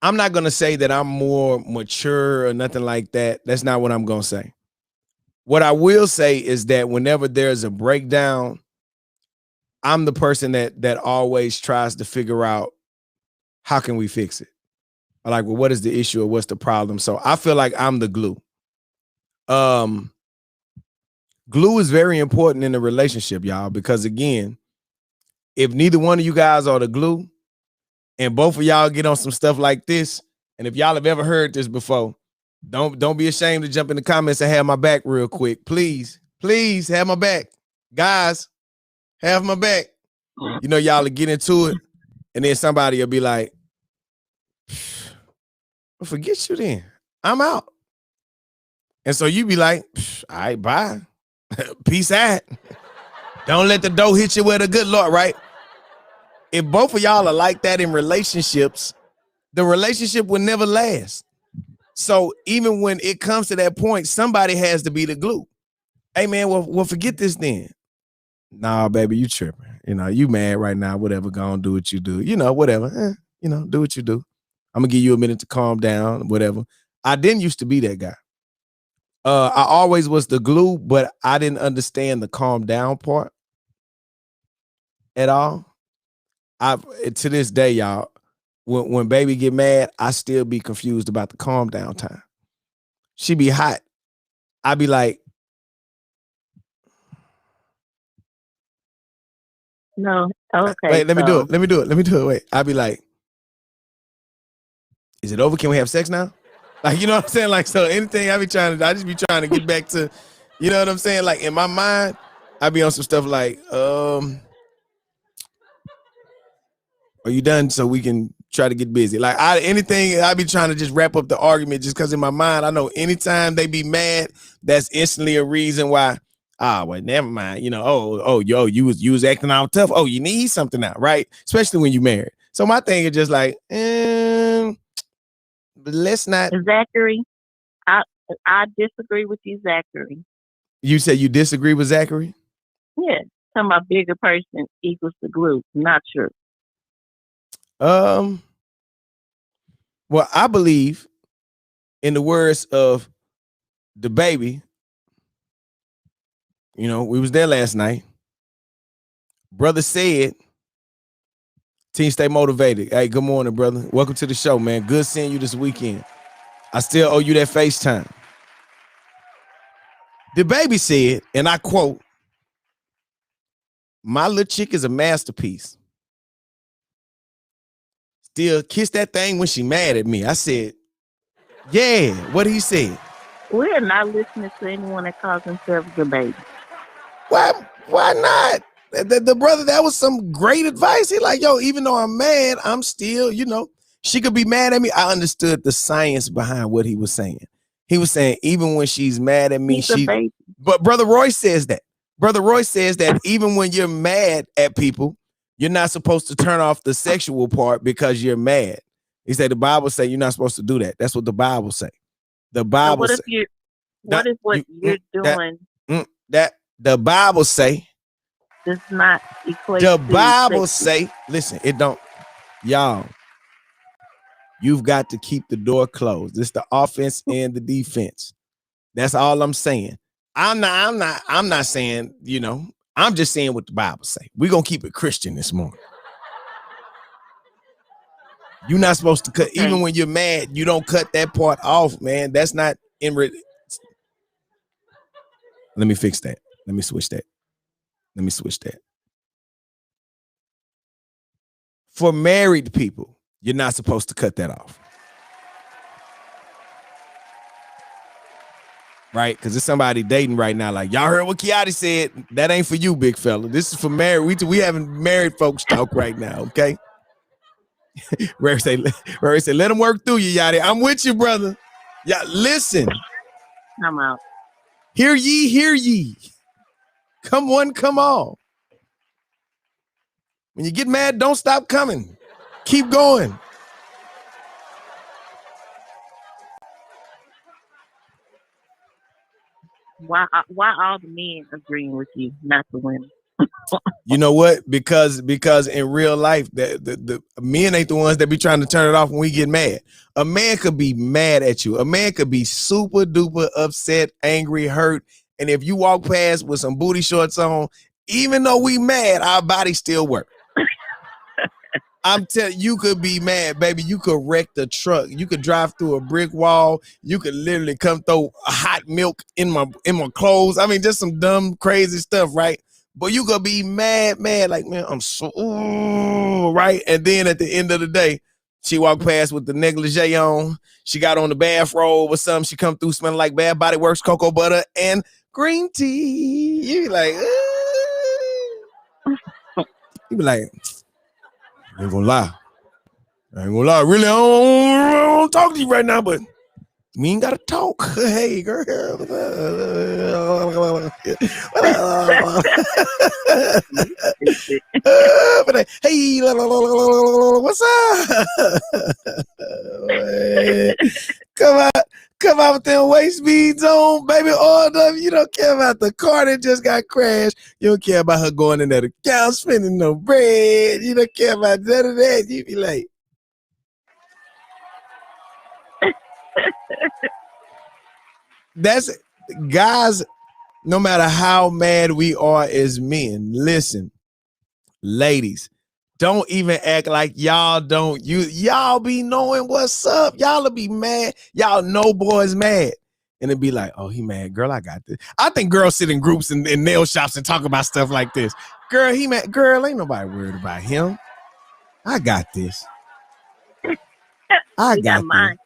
I'm not gonna say that I'm more mature or nothing like that. That's not what I'm gonna say. What I will say is that whenever there's a breakdown, I'm the person that always tries to figure out how can we fix it. Like, well, what is the issue or what's the problem? So I feel like I'm the glue. Glue is very important in a relationship, y'all, because again, if neither one of you guys are the glue and both of y'all get on some stuff like this, and if y'all have ever heard this before, don't be ashamed to jump in the comments and have my back real quick. Please have my back. Guys, have my back. You know, y'all will get into it, and then somebody will be like, well, forget you then. I'm out. And so you be like, all right, bye. Peace out. Don't let the door hit you with a good Lord, right? If both of y'all are like that in relationships, the relationship will never last. So even when it comes to that point, somebody has to be the glue. Hey man, well forget this then. Nah, baby, you tripping. You know, you mad right now, whatever, go on, do what you do. You know, whatever. You know, do what you do. I'm gonna give you a minute to calm down, whatever. I didn't used to be that guy. I always was the glue, but I didn't understand the calm down part at all. To this day, y'all, when baby get mad, I still be confused about the calm down time. She be hot. I be like, No. Okay. wait, let me do it. Wait, I be like, is it over? Can we have sex now? Like, you know what I'm saying? Like, so anything I just be trying to get back to, you know what I'm saying? Like in my mind, I be on some stuff like, are you done so we can try to get busy? Like anything, I be trying to just wrap up the argument just because in my mind, I know anytime they be mad, that's instantly a reason why, well, never mind. You know, yo, you was acting out tough. Oh, you need something now, right? Especially when you married. So my thing is just like, but let's not. Zachary, I disagree with you, Zachary. You said you disagree with Zachary? Yeah, talking about bigger person equals the glue. Not sure. Well, I believe in the words of the baby. You know, we was there last night. Brother said, team stay motivated. Hey, good morning, brother. Welcome to the show, man. Good seeing you this weekend. I still owe you that FaceTime. The baby said, and I quote, my little chick is a masterpiece. Still kiss that thing when she mad at me. I said, yeah, what he said. We're not listening to anyone that calls themselves the baby. Why not? The brother, that was some great advice. He like, yo, even though I'm mad, I'm still, you know, she could be mad at me. I understood the science behind what he was saying. He was saying, even when she's mad at me, but Brother Roy says that. Brother Roy says that even when you're mad at people, you're not supposed to turn off the sexual part because you're mad. He said the Bible say you're not supposed to do that. That's what the Bible say. The Bible so what if what you're doing that the Bible say does not equate the to Bible sex. say, listen, it don't, y'all, you've got to keep the door closed. It's the offense and the defense. That's all I'm saying. I'm not saying, you know, I'm just saying what the Bible say. We're gonna keep it Christian this morning. You're not supposed to cut, even when you're mad, you don't cut that part off, man. That's not in Let me fix that. Let me switch that. For married people, you're not supposed to cut that off. Right? Because there's somebody dating right now. Like, y'all heard what Kiati said. That ain't for you, big fella. This is for married. We having married folks talk right now, okay? Ray say, let them work through you, Yachty. I'm with you, brother. Yeah, listen. I'm out. Hear ye. Come on, come on. When you get mad, don't stop coming. Keep going. Why all the men agreeing with you, not the women? You know what? Because in real life, the men ain't the ones that be trying to turn it off when we get mad. A man could be mad at you. A man could be super duper upset, angry, hurt. And if you walk past with some booty shorts on, even though we mad, our body still work. I'm telling you, could be mad, baby. You could wreck the truck. You could drive through a brick wall. You could literally come throw hot milk in my clothes. I mean, just some dumb, crazy stuff, right? But you could be mad, like, man, I'm so right. And then at the end of the day, she walked past with the negligee on. She got on the bathrobe or something. She come through smelling like Bad Body Works cocoa butter and green tea. You be like, you be like, I ain't gonna lie. Really, I don't talk to you right now, but we ain't gotta talk. Hey, girl. Hey, what's up? Come out with them waist beads on, baby. All up. You don't care about the car that just got crashed. You don't care about her going in that account, spending no bread. You don't care about none of that. You be like, that's guys. No matter how mad we are as men, listen, ladies, don't even act like y'all don't. Y'all be knowing what's up. Y'all will be mad. Y'all know boys mad. And it'd be like, oh, he mad. Girl, I got this. I think girls sit in groups in nail shops and talk about stuff like this. Girl, he mad. Girl, ain't nobody worried about him. I got this. I got this.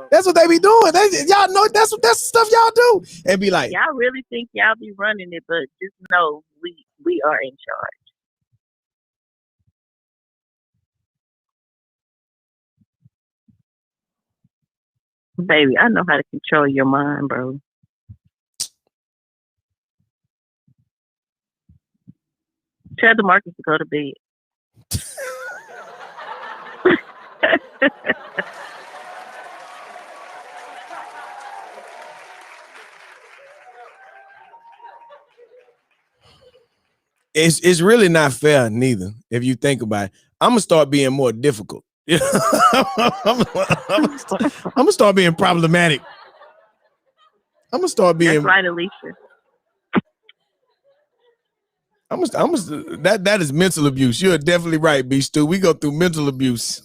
That's what they be doing. Y'all know that's the stuff y'all do. And be like, y'all really think y'all be running it, but just know we are in charge. Baby, I know how to control your mind, bro. Tell the Marcus to go to bed. It's really not fair neither. If you think about it, I'm gonna start being more difficult. I'm gonna start being problematic. I'm gonna start being. That's right, Alicia. That is mental abuse. You're definitely right, B Stu. We go through mental abuse.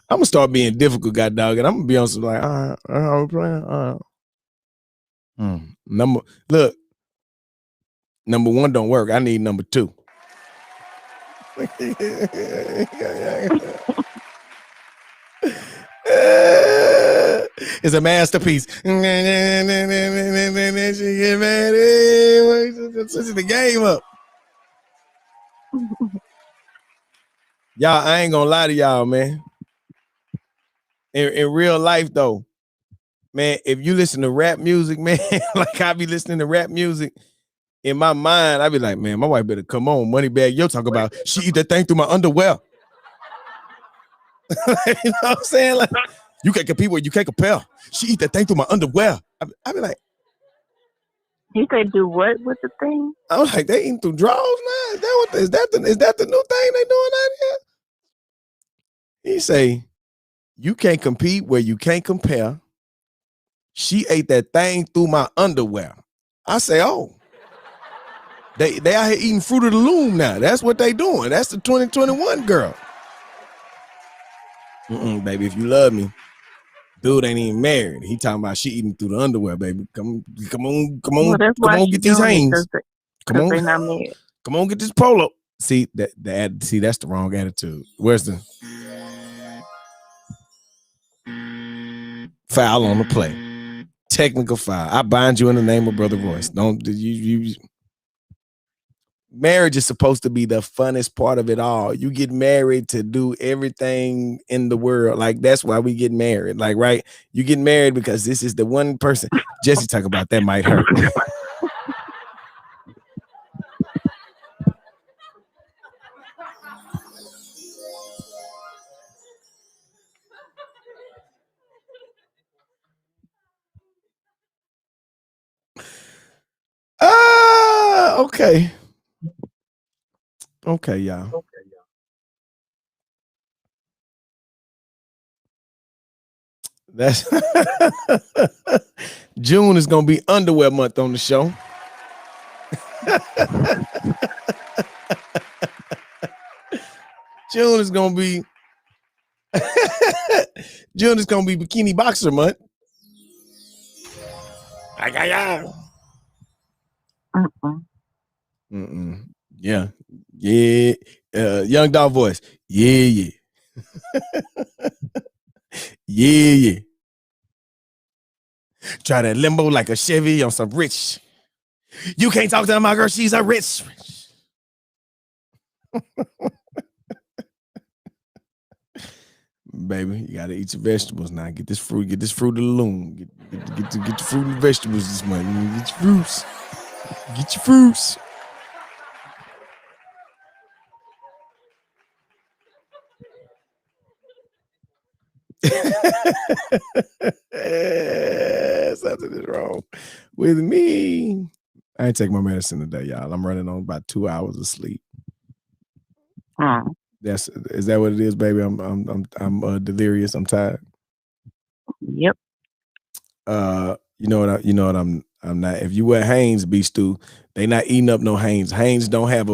I'm gonna start being difficult, god dog, and I'm gonna be on some like, I'm playing. Number one don't work. I need number two. It's a masterpiece. Switching the game up. Y'all, I ain't gonna lie to y'all, man. In real life, though, man, if you listen to rap music, man, like I be listening to rap music, in my mind, I be like, man, my wife better come on, Moneybag. Yo, talk about she eat that thing through my underwear. You know what I'm saying? Like, you can't compete with, you can't compare. She eat that thing through my underwear. I be like, you can do what with the thing? I was like, they eating through drawers now. Is that the new thing they doing out here? He say, you can't compete where you can't compare. She ate that thing through my underwear. I say, oh. They out here eating Fruit of the Loom now. That's what they doing. That's the 2021 girl. Baby, if you love me, dude ain't even married. He talking about she eating through the underwear, baby. Come on, get these hands. Come on, they not married. Come on, get this polo. See that's the wrong attitude. Where's the foul on the play? Technical foul. I bind you in the name of Brother Royce. Don't you. Marriage is supposed to be the funnest part of it all. You get married to do everything in the world. Like, that's why we get married. Like, right? You get married because this is the one person. Jesse talk about that might hurt. Okay. Okay, y'all. That's June is gonna be underwear month on the show. June is gonna be bikini boxer month. Yeah. Young dog voice. Yeah. Yeah. Try that limbo like a Chevy on some rich. You can't talk to my girl. She's a rich. Baby, you gotta eat your vegetables now. Get this fruit of the loom. Get the fruit and vegetables this month. Get your fruits. Get your fruits. Something is wrong with me. I ain't taking my medicine today, y'all. I'm running on about 2 hours of sleep. Is that what it is, baby? I'm delirious. I'm tired. Yep. You know what I'm not. If you wear Hanes beef stew, they not eating up no Hanes. Hanes don't have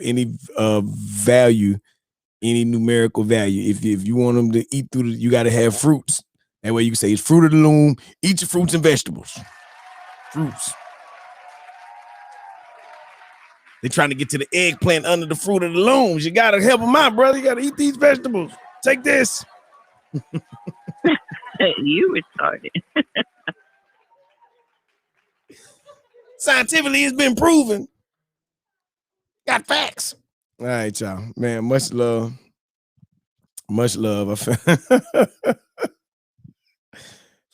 any value, any numerical value. If you want them to eat through, you got to have fruits. That way you can say it's fruit of the loom. Eat your fruits and vegetables. Fruits. They trying to get to the eggplant under the fruit of the looms. You gotta help them out, brother. You gotta eat these vegetables. Take this. You retarded. Scientifically, it's been proven. Got facts. All right, y'all. Man, much love. Much love. I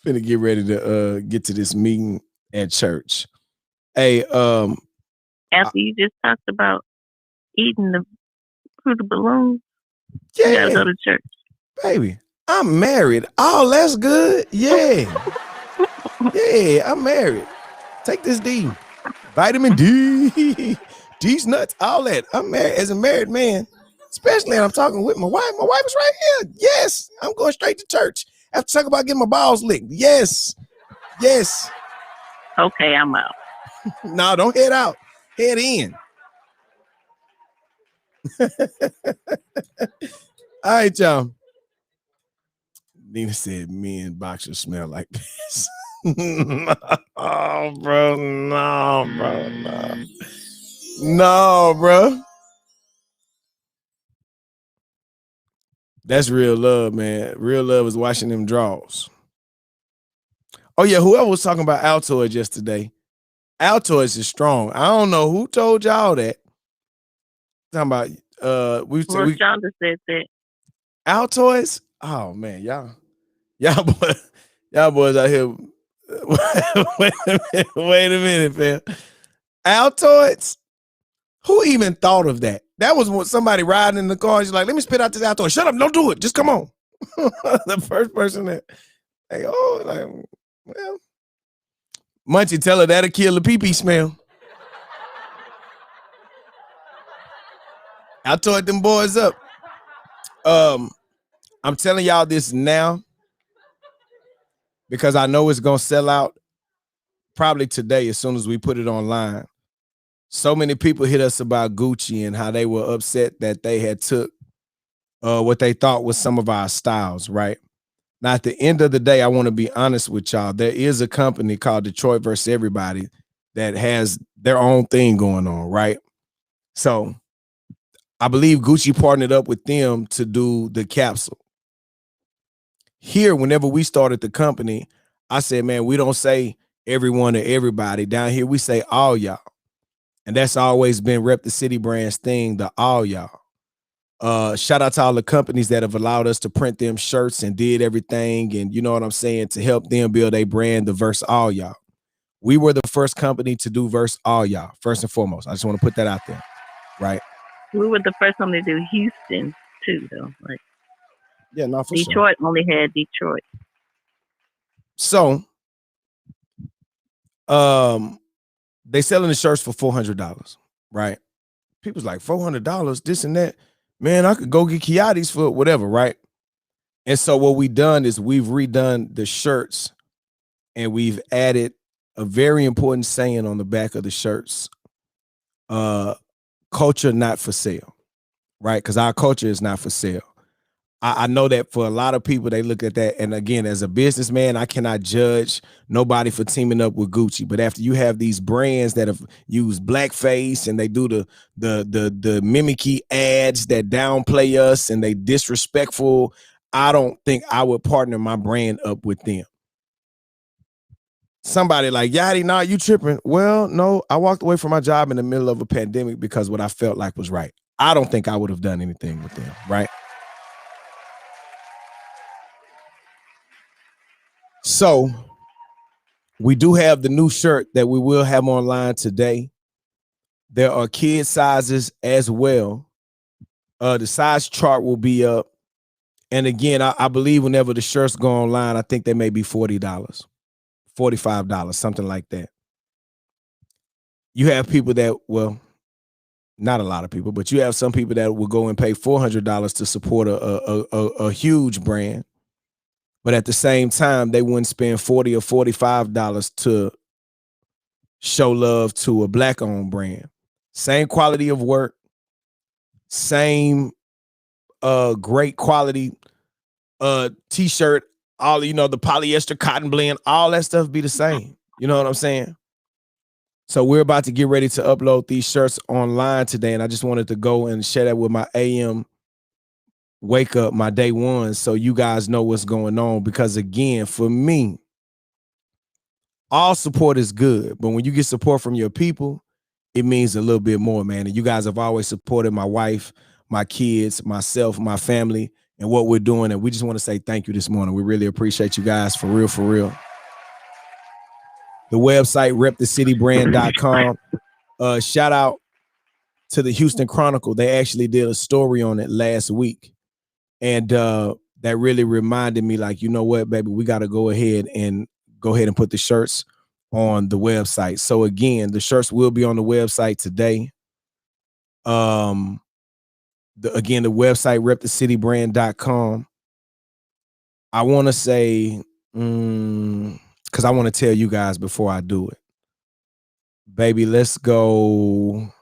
finna get ready to get to this meeting at church. Hey, after you just talked about eating the fruit of balloons, yeah, you gotta go to church. Baby, I'm married. Oh, that's good. Yeah. Yeah, I'm married. Take this D. Vitamin D. D's nuts, all that. I'm married as a married man, especially when I'm talking with my wife. My wife is right here. Yes, I'm going straight to church. After talking about getting my balls licked. Yes. Yes. Okay, I'm out. No, don't head out. Head in. All right, y'all. Nina said men boxers smell like this. Oh, bro. No, bro. No. No, bro. That's real love, man. Real love is washing them drawers. Oh, yeah. Whoever was talking about Altoids yesterday, Altoids is strong. I don't know who told y'all that. Talking about Shonda said that. Altoids? Oh man, y'all boys out here. Wait a minute, fam. Altoids? Who even thought of that? That was what somebody riding in the car. She's like, let me spit out this Altoid. Shut up, don't do it. Just come on. The first person that, well, Munchie, tell her that'll kill the pee-pee smell. I told them boys up. I'm telling y'all this now because I know it's gonna sell out probably today as soon as we put it online. So many people hit us about Gucci and how they were upset that they had took what they thought was some of our styles, right? Now, at the end of the day, I want to be honest with y'all. There is a company called Detroit vs. Everybody that has their own thing going on, right? So I believe Gucci partnered up with them to do the capsule. Here, whenever we started the company, I said, man, we don't say everyone or everybody. Down here, we say all y'all. And that's always been Rep the City Brands thing, the all y'all. Shout out to all the companies that have allowed us to print them shirts and did everything. And you know what I'm saying? To help them build a brand, the Verse All Y'all. We were the first company to do Verse All Y'all, first and foremost. I just want to put that out there, right? We were the first one to do Houston too, though. Like, yeah, no, for Detroit sure. only had Detroit. So, they selling the shirts for $400, right? People's like, $400, this and that. Man, I could go get Kiati's for whatever, right? And so what we've done is we've redone the shirts and we've added a very important saying on the back of the shirts. Culture not for sale, right? Because our culture is not for sale. I know that for a lot of people, they look at that. And again, as a businessman, I cannot judge nobody for teaming up with Gucci. But after you have these brands that have used blackface and they do the mimicky ads that downplay us and they disrespectful, I don't think I would partner my brand up with them. Somebody like, Yachty, nah, you tripping. Well, no, I walked away from my job in the middle of a pandemic because what I felt like was right. I don't think I would have done anything with them, right? So we do have the new shirt that we will have online today. There are kid sizes as well. The size chart will be up. And again, I believe whenever the shirts go online, I think they may be $40, $45, something like that. You have people that, well, not a lot of people, but you have some people that will go and pay $400 to support a huge brand. But at the same time, they wouldn't spend $40 or $45 to show love to a black-owned brand. Same quality of work, same great quality t-shirt, all the polyester cotton blend, all that stuff be the same. You know what I'm saying? So we're about to get ready to upload these shirts online today, and I just wanted to go and share that with my AM wake up, my day one, so you guys know what's going on. Because again, for me, all support is good, but when you get support from your people, it means a little bit more, man. And you guys have always supported my wife, my kids, myself, my family, and what we're doing. And we just want to say thank you this morning. We really appreciate you guys, for real, for real. The website, repthecitybrand.com. Shout out to the Houston Chronicle. They actually did a story on it last week. And that really reminded me, like, you know what, baby, we got to go ahead and put the shirts on the website. So again, the shirts will be on the website today. The website, repthecitybrand.com. I want to say, because I want to tell you guys before I do it. Baby, let's go.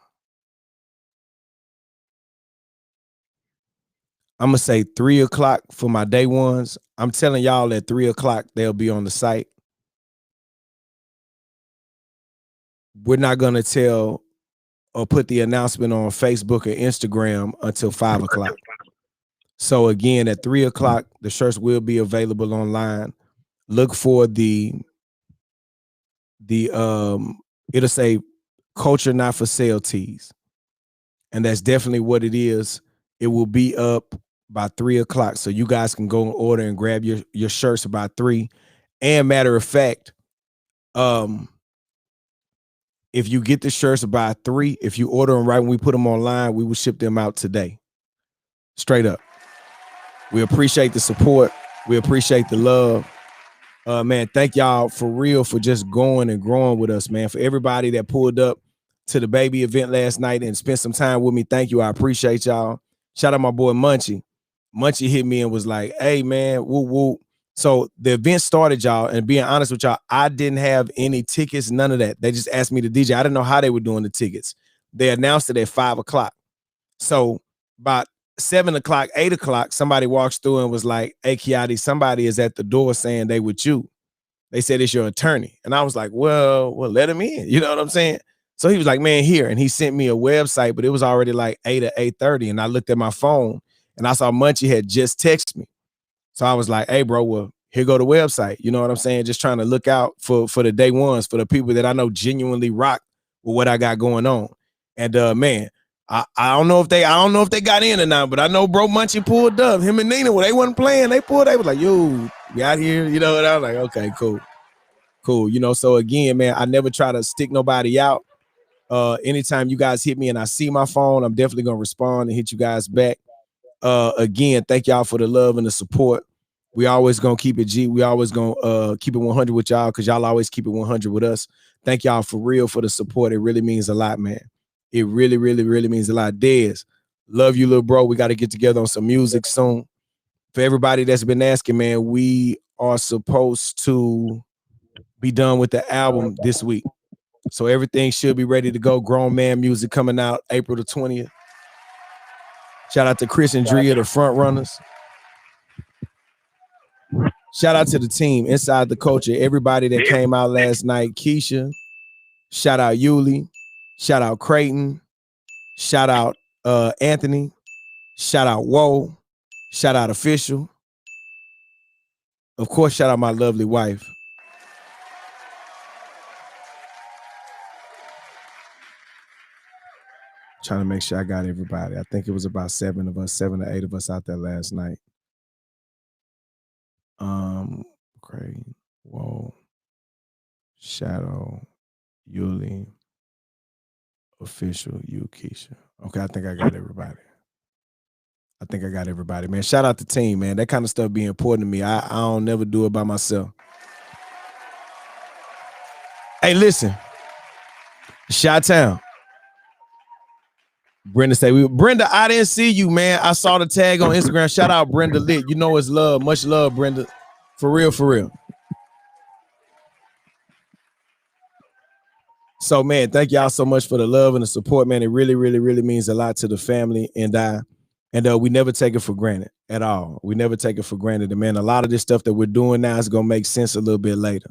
I'm going to say 3 o'clock for my day ones. I'm telling y'all at 3 o'clock, they'll be on the site. We're not going to tell or put the announcement on Facebook or Instagram until 5 o'clock. So again, at 3 o'clock, the shirts will be available online. Look for the it'll say Culture Not for Sale tees. And that's definitely what it is. It will be up by 3 o'clock. So you guys can go and order and grab your shirts by 3. And matter of fact, if you get the shirts by 3, if you order them right when we put them online, we will ship them out today. Straight up. We appreciate the support. We appreciate the love. Man, thank y'all for real for just going and growing with us, man. For everybody that pulled up to the baby event last night and spent some time with me, thank you. I appreciate y'all. Shout out my boy Munchie. Munchie hit me and was like, hey, man, woo, woo. So the event started, y'all, and being honest with y'all, I didn't have any tickets, none of that. They just asked me to DJ. I didn't know how they were doing the tickets. They announced it at 5 o'clock. So about 7 o'clock, 8 o'clock, somebody walks through and was like, hey, Kiati, somebody is at the door saying they with you. They said it's your attorney. And I was like, well, let him in. You know what I'm saying? So he was like, man, here. And he sent me a website, but it was already like 8 or 8:30. And I looked at my phone and I saw Munchie had just texted me. So I was like, hey, bro, well, here go the website. You know what I'm saying? Just trying to look out for the day ones, for the people that I know genuinely rock with what I got going on. And man, I don't know if they got in or not, but I know bro Munchie pulled up. Him and Nina, when they wasn't playing, they was like, yo, we out here, you know. And I was like, okay, cool. You know, so again, man, I never try to stick nobody out. Anytime you guys hit me and I see my phone, I'm definitely gonna respond and hit you guys back. Again, thank y'all for the love and the support. We always gonna keep it G. We always gonna keep it 100 with y'all because y'all always keep it 100 with us. Thank y'all for real for the support. It really means a lot, man. It really, really, really means a lot. Dez, love you, little bro. We got to get together on some music soon. For everybody that's been asking, man, we are supposed to be done with the album this week. So everything should be ready to go. Grown Man music coming out April the 20th. Shout out to Chris and Drea, the front runners. Shout out to the team, Inside the Culture, everybody that came out last night. Keisha, shout out Yuli, shout out Creighton, shout out Anthony, shout out Whoa, shout out Official. Of course, shout out my lovely wife. Trying to make sure I got everybody. I think it was about 7 or 8 of us out there last night. Craig, Whoa, Shadow, Yuli, Official, you, Keisha. Okay, I think I got everybody. Man. Shout out the team, man. That kind of stuff be important to me. I don't never do it by myself. Hey, listen. Chi-Town. Brenda say, Brenda, I didn't see you, man. I saw the tag on Instagram. Shout out Brenda Lit. You know it's love. Much love, Brenda. For real, for real. So, man, thank y'all so much for the love and the support, man. It really, really, really means a lot to the family and I. And we never take it for granted at all. We never take it for granted. And, man, a lot of this stuff that we're doing now is going to make sense a little bit later.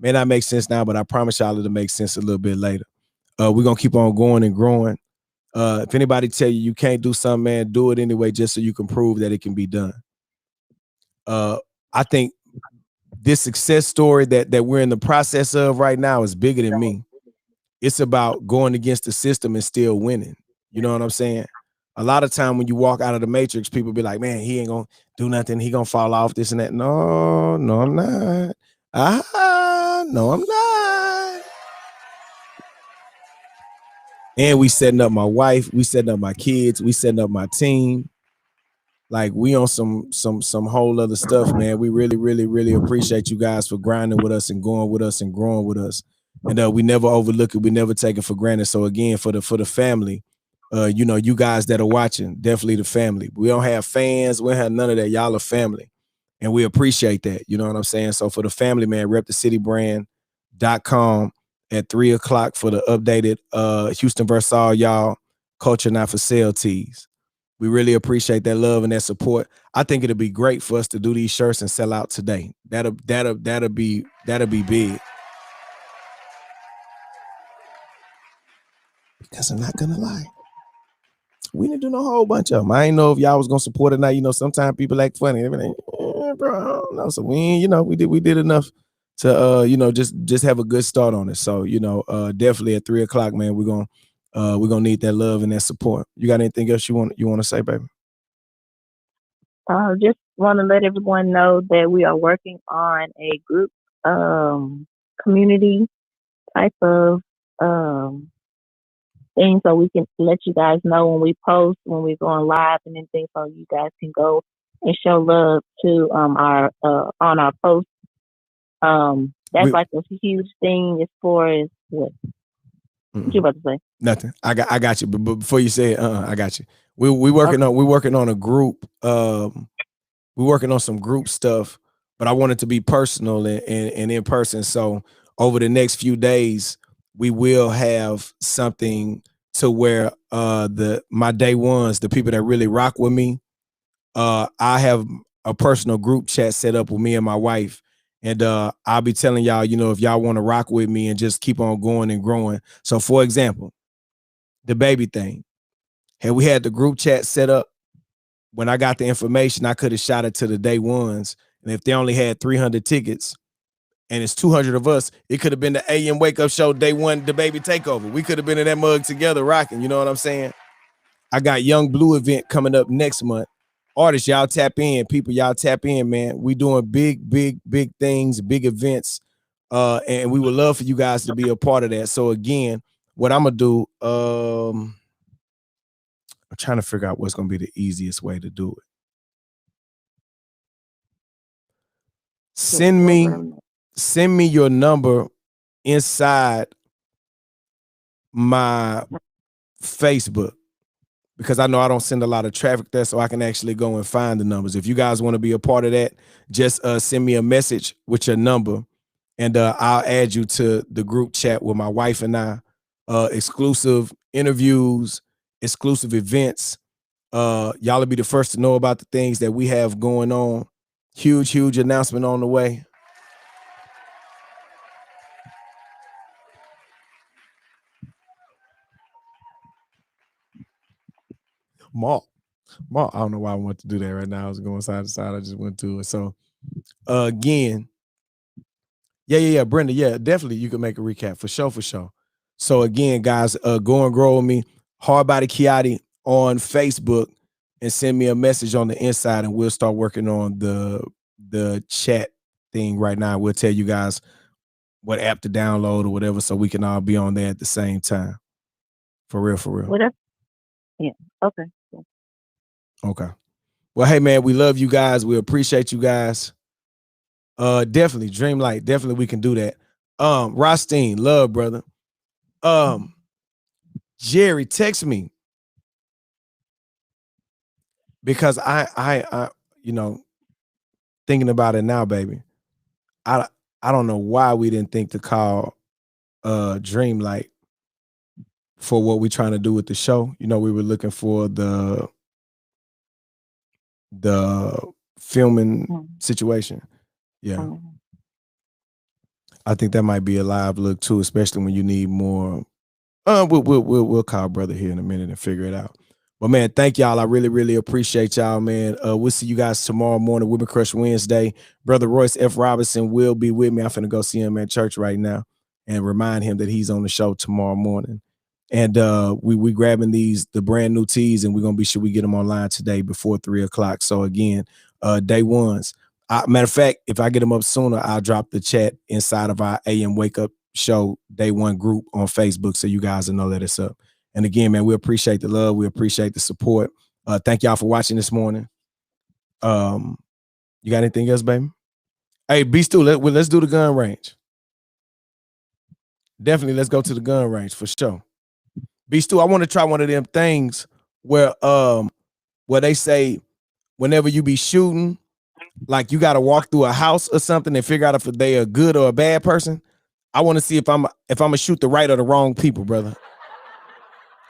May not make sense now, but I promise y'all it'll make sense a little bit later. We're going to keep on going and growing. If anybody tell you can't do something, man, do it anyway just so you can prove that it can be done. I think this success story that we're in the process of right now is bigger than me. It's about going against the system and still winning. You know what I'm saying? A lot of time when you walk out of the matrix, people be like, man, he ain't gonna do nothing. He gonna fall off this and that. No, I'm not. No, I'm not. And we setting up my wife, we setting up my kids, we setting up my team. Like we on some whole other stuff, man. We really, really, really appreciate you guys for grinding with us and going with us and growing with us. And we never overlook it. We never take it for granted. So again, for the family, you guys that are watching, definitely the family. We don't have fans. We don't have none of that. Y'all are family. And we appreciate that. You know what I'm saying? So for the family, man, repthecitybrand.com at 3:00 for the updated Houston versus all y'all Culture Not for Sale tees. We really appreciate that love and that support. I think it'll be great for us to do these shirts and sell out today. That'll be big. Because I'm not gonna lie, we didn't do no whole bunch of them. I ain't know if y'all was gonna support it or not. You know, sometimes people act funny. Everything, bro, I don't know. So we did enough to just have a good start on it. So definitely at 3:00, man, we're gonna need that love and that support. You got anything else you want to say, baby? Just want to let everyone know that we are working on a group community type of thing, so we can let you guys know when we post, when we're going live and anything, so you guys can go and show love to our on our posts. That's like a huge thing as far as what you about to say. Nothing. I got you. But before you say it, I got you. We working on a group. We're working on some group stuff, but I want it to be personal and in person. So over the next few days, we will have something to where my day ones, the people that really rock with me, I have a personal group chat set up with me and my wife. And I'll be telling y'all, if y'all want to rock with me and just keep on going and growing. So for example, the baby thing. Had we had the group chat set up, when I got the information, I could have shot it to the day ones. And if they only had 300 tickets, and it's 200 of us, it could have been the AM Wake Up Show day one, the baby takeover. We could have been in that mug together rocking. You know what I'm saying? I got Young Blue event coming up next month. Artists, y'all tap in. People, y'all tap in, man. We doing big things, big events. And we would love for you guys to be a part of that. So again, what I'm going to do, I'm trying to figure out what's going to be the easiest way to do it. send me your number inside my Facebook, because I know I don't send a lot of traffic there, so I can actually go and find the numbers. If you guys want to be a part of that, just send me a message with your number, and I'll add you to the group chat with my wife and I. Exclusive interviews, exclusive events. Y'all will be the first to know about the things that we have going on. Huge announcement on the way. Mark, I don't know why I want to do that right now. I was going side to side. I just went to it. So again, yeah, Brenda, yeah, definitely you can make a recap for sure. So again, guys, go and grow with me, Hardbody Kiati on Facebook, and send me a message on the inside, and we'll start working on the chat thing right now. We'll tell you guys what app to download or whatever, so we can all be on there at the same time. For real. Whatever. Yeah. Okay. Okay. Well, hey man, we love you guys. We appreciate you guys. Definitely Dreamlight. Definitely we can do that. Rothstein, love, brother. Jerry, text me, because I thinking about it now, baby. I don't know why we didn't think to call Dreamlight for what we're trying to do with the show. We were looking for the filming situation. Yeah. I think that might be a live look too, especially when you need more. We'll call brother here in a minute and figure it out. But man, thank y'all. I really appreciate y'all, man. We'll see you guys tomorrow morning, Women Crush Wednesday. Brother Royce F. Robinson will be with me. I'm finna go see him at church right now and remind him that he's on the show tomorrow morning. And we grabbing the brand new teas, and we're gonna be sure we get them online today before 3:00. So again, day ones. Matter of fact, if I get them up sooner, I'll drop the chat inside of our AM Wake Up Show Day One group on Facebook, so you guys will know that it's up. And again, man, we appreciate the love. We appreciate the support. Thank y'all for watching this morning. You got anything else, baby? Hey, B Stu, let's do the gun range. Definitely, let's go to the gun range for sure. B Stu, I want to try one of them things where they say whenever you be shooting, like you got to walk through a house or something and figure out if they a good or a bad person. I want to see if I'm gonna shoot the right or the wrong people, brother.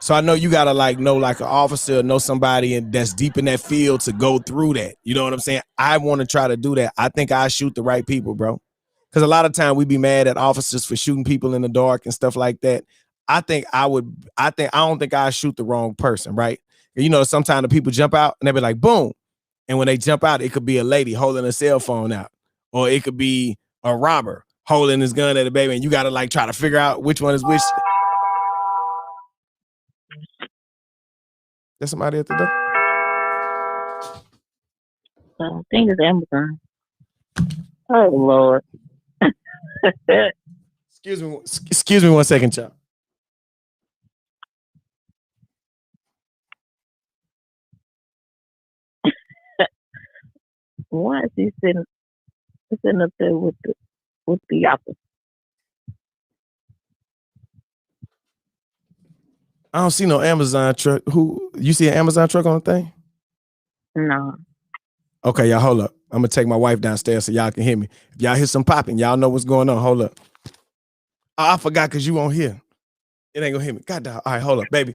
So I know you gotta know an officer or know somebody that's deep in that field to go through that. You know what I'm saying? I want to try to do that. I think I shoot the right people, bro. Because a lot of time we be mad at officers for shooting people in the dark and stuff like that. I don't think I shoot the wrong person, right? Sometimes the people jump out and they be like, boom. And when they jump out, it could be a lady holding a cell phone out, or it could be a robber holding his gun at a baby, and you got to try to figure out which one is which. There's somebody at the door. I think it's Amazon. Oh Lord. Excuse me 1 second, child. Why is he sitting up there with the opposite? I don't see no Amazon truck. You see an Amazon truck on the thing? No. Okay, y'all, hold up. I'm gonna take my wife downstairs so y'all can hear me. If y'all hear some popping, y'all know what's going on. Hold up. I forgot because you won't hear. It ain't gonna hear me. God damn. All right, hold up, baby.